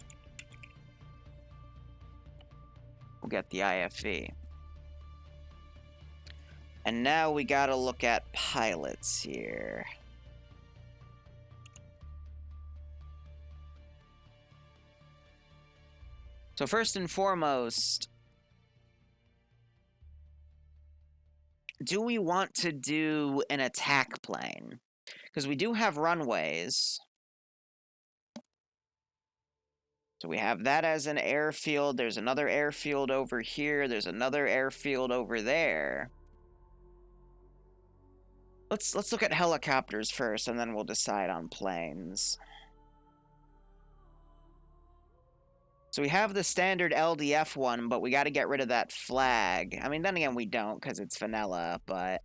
We'll get the IFV. And now we gotta look at pilots here. So first and foremost, do we want to do an attack plane? Because we do have runways. So we have that as an airfield. There's another airfield over here. There's another airfield over there. Let's look at helicopters first, and then we'll decide on planes. So we have the standard LDF one, but we got to get rid of that flag. I mean, then again, we don't because it's vanilla, but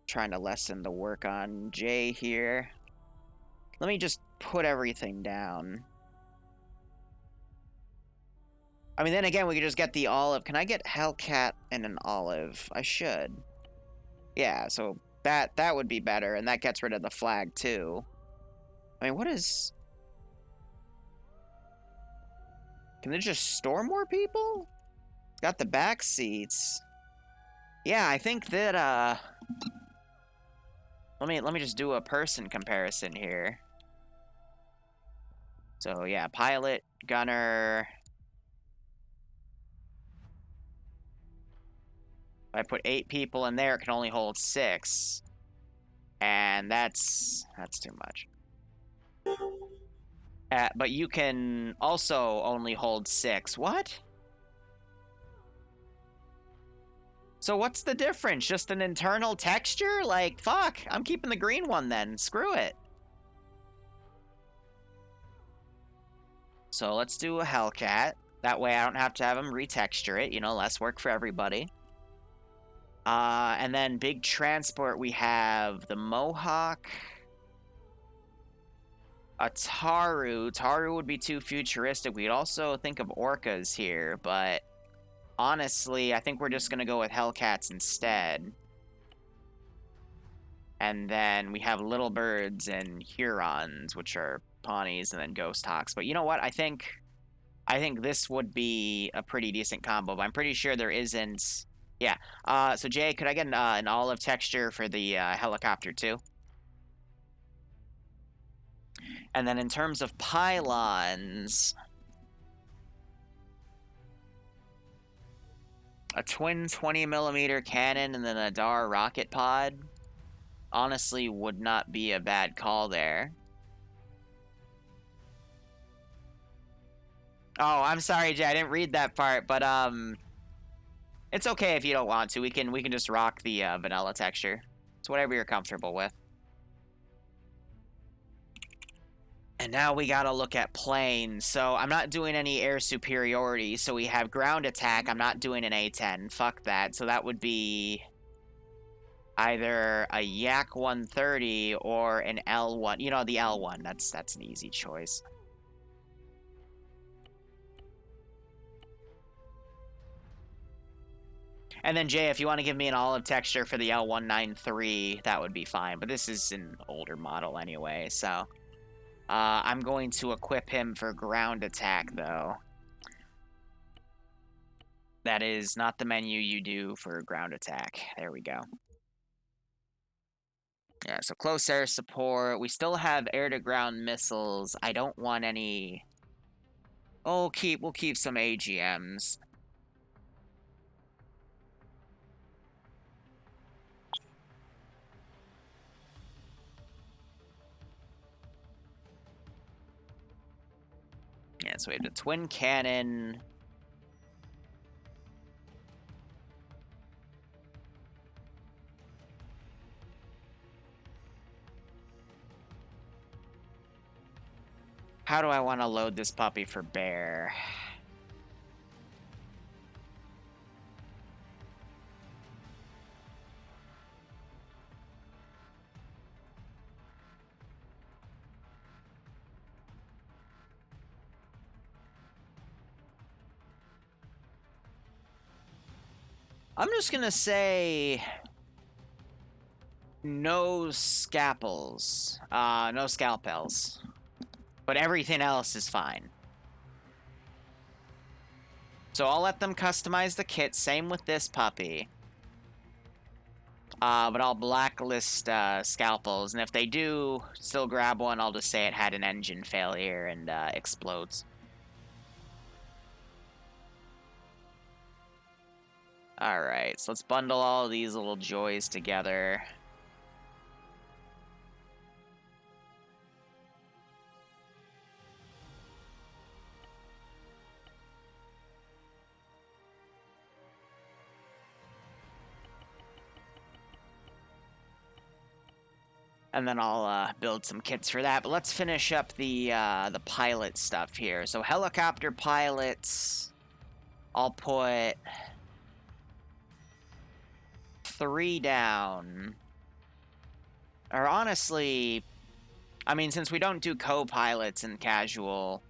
trying to lessen the work on J here. Let me just put everything down. I mean, then again, we could just get the olive. Can I get Hellcat and an olive? I should. Yeah, so that would be better, and that gets rid of the flag, too. I mean, what is... Can it just store more people? It's got the back seats. Yeah, I think that, Let me just do a person comparison here. So, yeah, pilot, gunner... If I put 8 people in there, it can only hold 6. And that's too much. But you can also only hold 6. What? So what's the difference? Just an internal texture? Like, fuck, I'm keeping the green one then. Screw it. So let's do a Hellcat. That way I don't have to have them retexture it. You know, less work for everybody. And then big transport, we have the Mohawk, a Taru. Taru would be too futuristic. We'd also think of Orcas here, but honestly, I think we're just going to go with Hellcats instead. And then we have Little Birds and Hurons, which are Pawnees, and then Ghost Hawks. But you know what? I think this would be a pretty decent combo, but I'm pretty sure there isn't... Yeah. So Jay, could I get an olive texture for the helicopter too? And then in terms of pylons, a twin 20mm cannon and then a DAR rocket pod honestly would not be a bad call there. Oh, I'm sorry, Jay. I didn't read that part, but it's okay if you don't want to. We can just rock the vanilla texture. It's whatever you're comfortable with. And now we gotta look at planes. So I'm not doing any air superiority. So we have ground attack. I'm not doing an A-10. Fuck that. So that would be either a Yak 130 or an L1. You know, the L1. That's an easy choice. And then Jay, if you want to give me an olive texture for the L193, that would be fine. But this is an older model anyway, so... I'm going to equip him for ground attack, though. That is not the menu you do for ground attack. There we go. Yeah, so close air support. We still have air-to-ground missiles. I don't want any... Oh, we'll keep some AGMs. Yeah, so we have the twin cannon. How do I want to load this puppy for bear? I'm just gonna say no scalpels. No scalpels. But everything else is fine. So I'll let them customize the kit. Same with this puppy. But I'll blacklist scalpels. And if they do still grab one, I'll just say it had an engine failure and explodes. Alright, so let's bundle all of these little joys together. And then I'll build some kits for that. But let's finish up the pilot stuff here. So helicopter pilots, I'll put 3 down. Or honestly, I mean, since we don't do co-pilots in casual,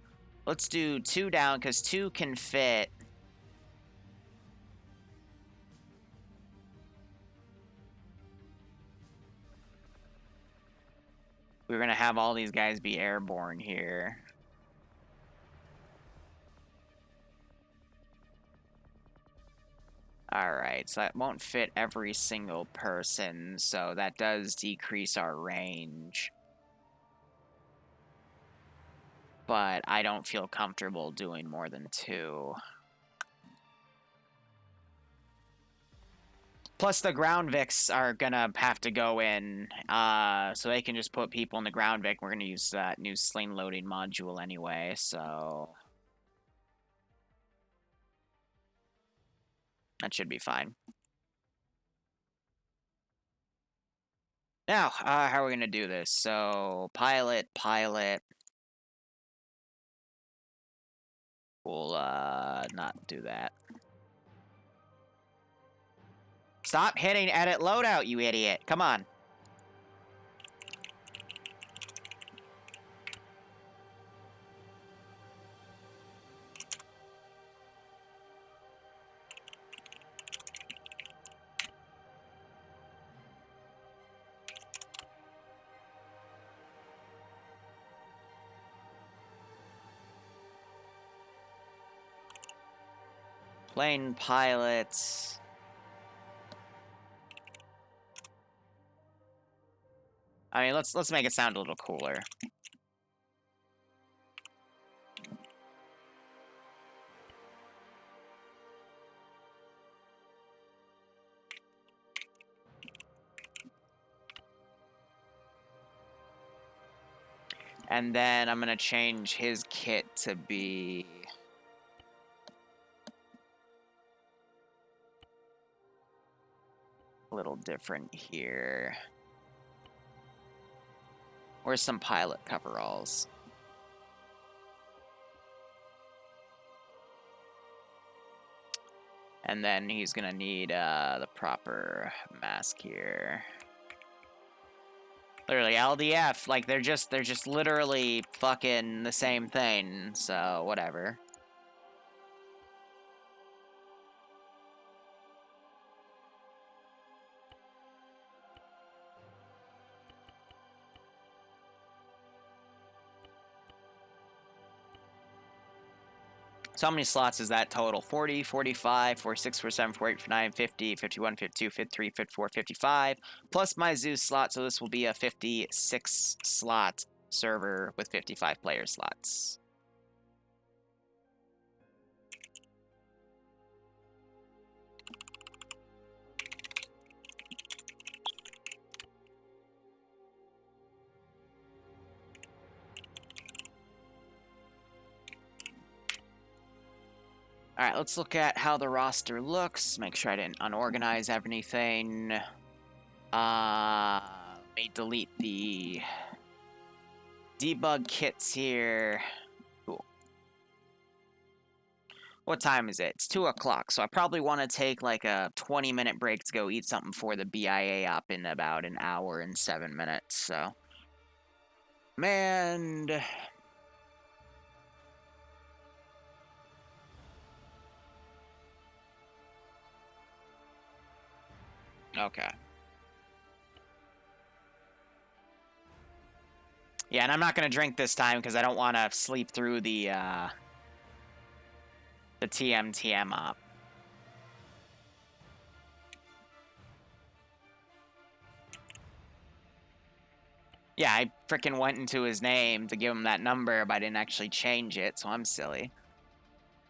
let's do 2 down, because 2 can fit. We're going to have all these guys be airborne here. Alright, so that won't fit every single person, so that does decrease our range. But I don't feel comfortable doing more than 2. Plus, the ground Vics are gonna have to go in, so they can just put people in the ground Vic. We're gonna use that new sling loading module anyway, so... that should be fine. Now, how are we gonna do this? So, pilot. We'll, not do that. Stop hitting edit loadout, you idiot. Come on. Plane pilots. I mean, let's make it sound a little cooler. And then I'm gonna change his kit to be... a little different here. Where's some pilot coveralls? And then he's gonna need the proper mask here. Literally LDF, like they're just literally fucking the same thing, so whatever. So how many slots is that total? 40, 45, 46, 47, 48, 49, 50, 51, 52, 53, 54, 55, plus my Zeus slot, so this will be a 56 slot server with 55 player slots. All right, let's look at how the roster looks. Make sure I didn't unorganize everything. Let me delete the debug kits here. Cool. What time is it? It's 2 o'clock, so I probably want to take like a 20-minute break to go eat something for the BIA up in about an hour and 7 minutes, so. Man. Okay. Yeah, and I'm not going to drink this time because I don't want to sleep through the TM up. Yeah, I frickin' went into his name to give him that number, but I didn't actually change it, so I'm silly.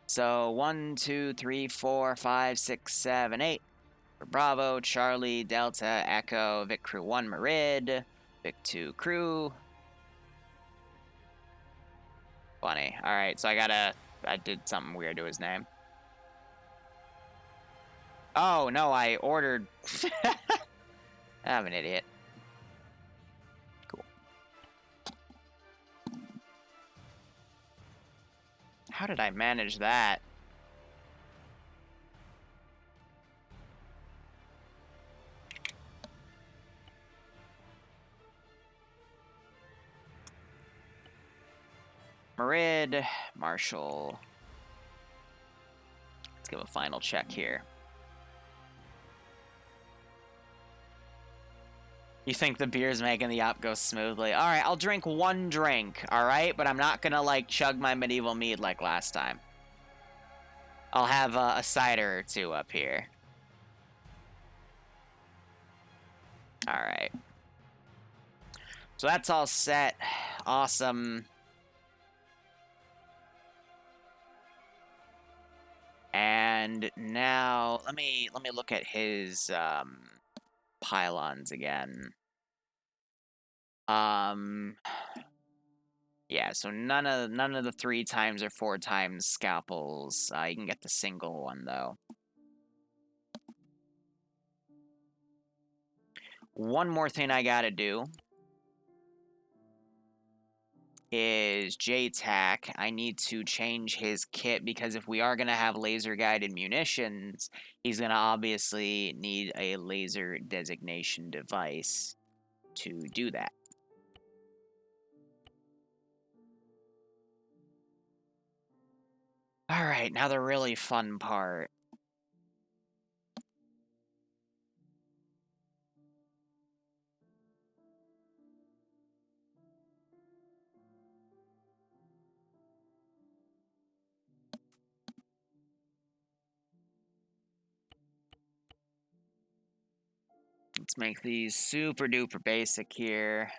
So 1, 2, 3, 4, 5, 6, 7, 8. For Bravo, Charlie, Delta, Echo, Vic Crew 1, Merid, Vic 2 Crew. Funny. Alright, so I did something weird to his name. Oh, no, I ordered... I'm an idiot. Cool. How did I manage that? Merid, Marshall. Let's give a final check here. You think the beer's making the op go smoothly? Alright, I'll drink one drink, alright? But I'm not gonna, like, chug my medieval mead like last time. I'll have a cider or two up here. Alright. So that's all set. Awesome. And now, let me look at his, pylons again. Yeah, so none of the 3 times or 4 times scalpels. You can get the single one though. One more thing I gotta do is JTAC. I need to change his kit because if we are gonna have laser guided munitions, he's gonna obviously need a laser designation device to do that. Alright, now the really fun part. Let's make these super duper basic here.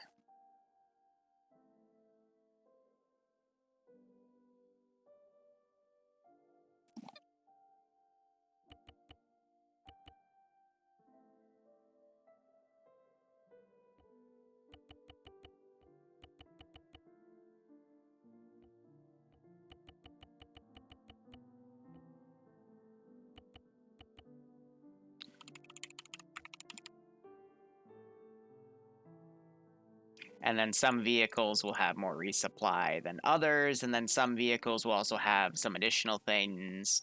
And then some vehicles will have more resupply than others, and then some vehicles will also have some additional things.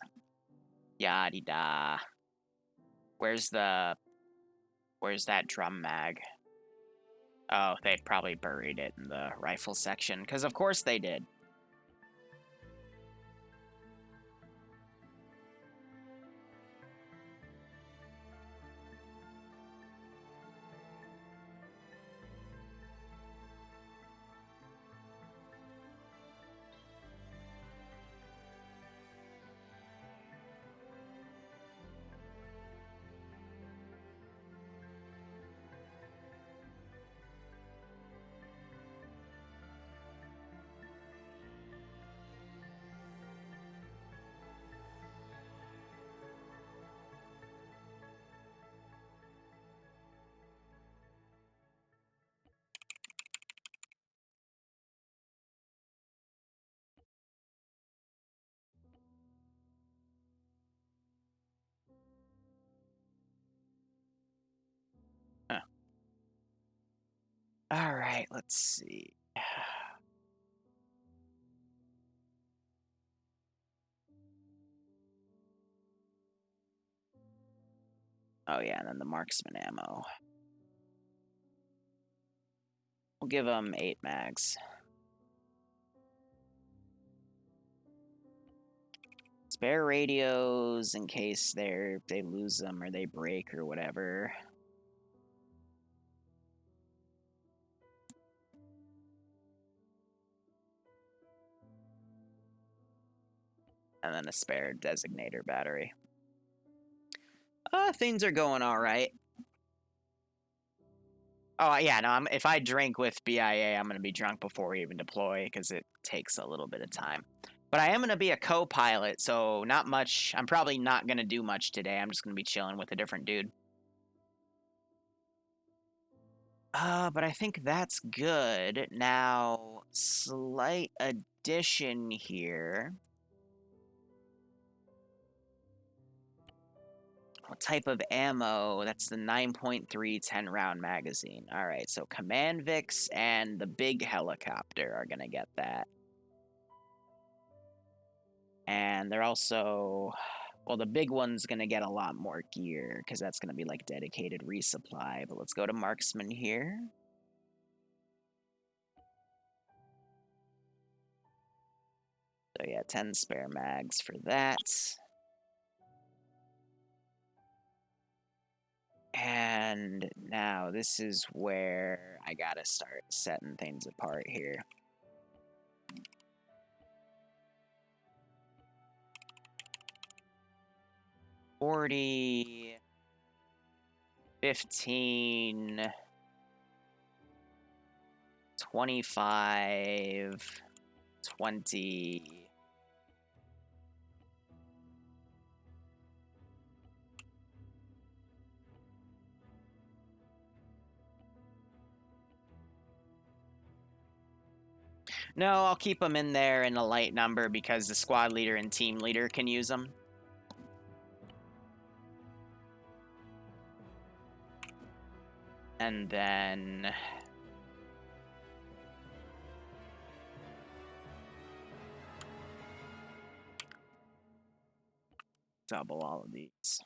Yada-da. Where's that drum mag? Oh, they probably buried it in the rifle section, because of course they did. All right, let's see. Oh yeah, and then the marksman ammo. We'll give them 8 mags. Spare radios in case they lose them or they break or whatever. And then a spare designator battery. Things are going all right. Oh, yeah, no, if I drink with BIA, I'm going to be drunk before we even deploy, because it takes a little bit of time. But I am going to be a co-pilot, so not much. I'm probably not going to do much today. I'm just going to be chilling with a different dude. But I think that's good. Now, slight addition here. What type of ammo? That's the 9.3 10-round magazine. All right, so Command Vix and the big helicopter are going to get that. And they're also... Well, the big one's going to get a lot more gear, because that's going to be, like, dedicated resupply. But let's go to Marksman here. So, yeah, 10 spare mags for that. And now this is where I gotta start setting things apart here. $40, $15, $25, $20. No, I'll keep them in there in a light number because the squad leader and team leader can use them. And then... double all of these.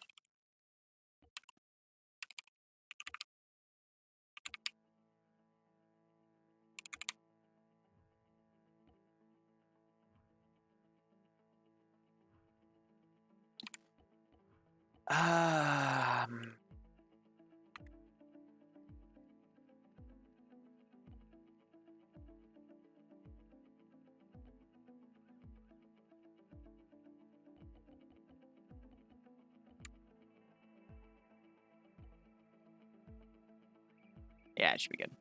Yeah, it should be good.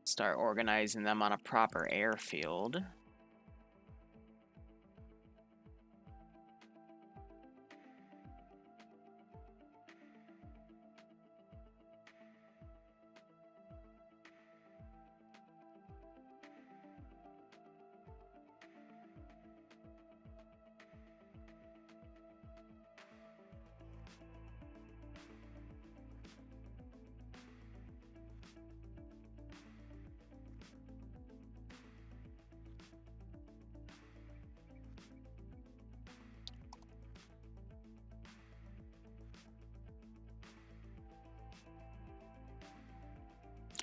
Start organizing them on a proper airfield.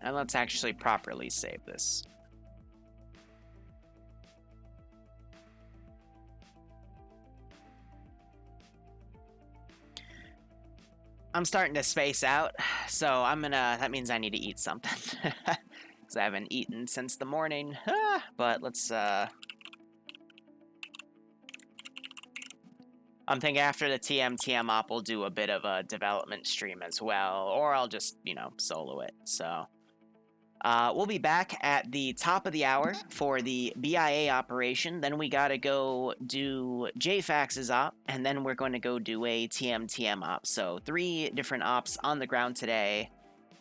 And let's actually properly save this. I'm starting to space out, so that means I need to eat something. Because I haven't eaten since the morning. But let's, I'm thinking after the TM op, we'll do a bit of a development stream as well, or I'll just, solo it, so... we'll be back at the top of the hour for the BIA operation. Then we gotta go do JFAX's op, and then we're going to go do a TM op. So 3 different ops on the ground today,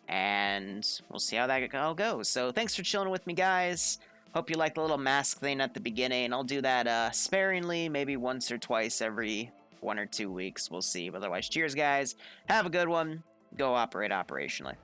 and we'll see how that all goes. So thanks for chilling with me, guys. Hope you like the little mask thing at the beginning. I'll do that sparingly, maybe once or twice every 1 or 2 weeks. We'll see. Otherwise, cheers, guys. Have a good one. Go operate operationally.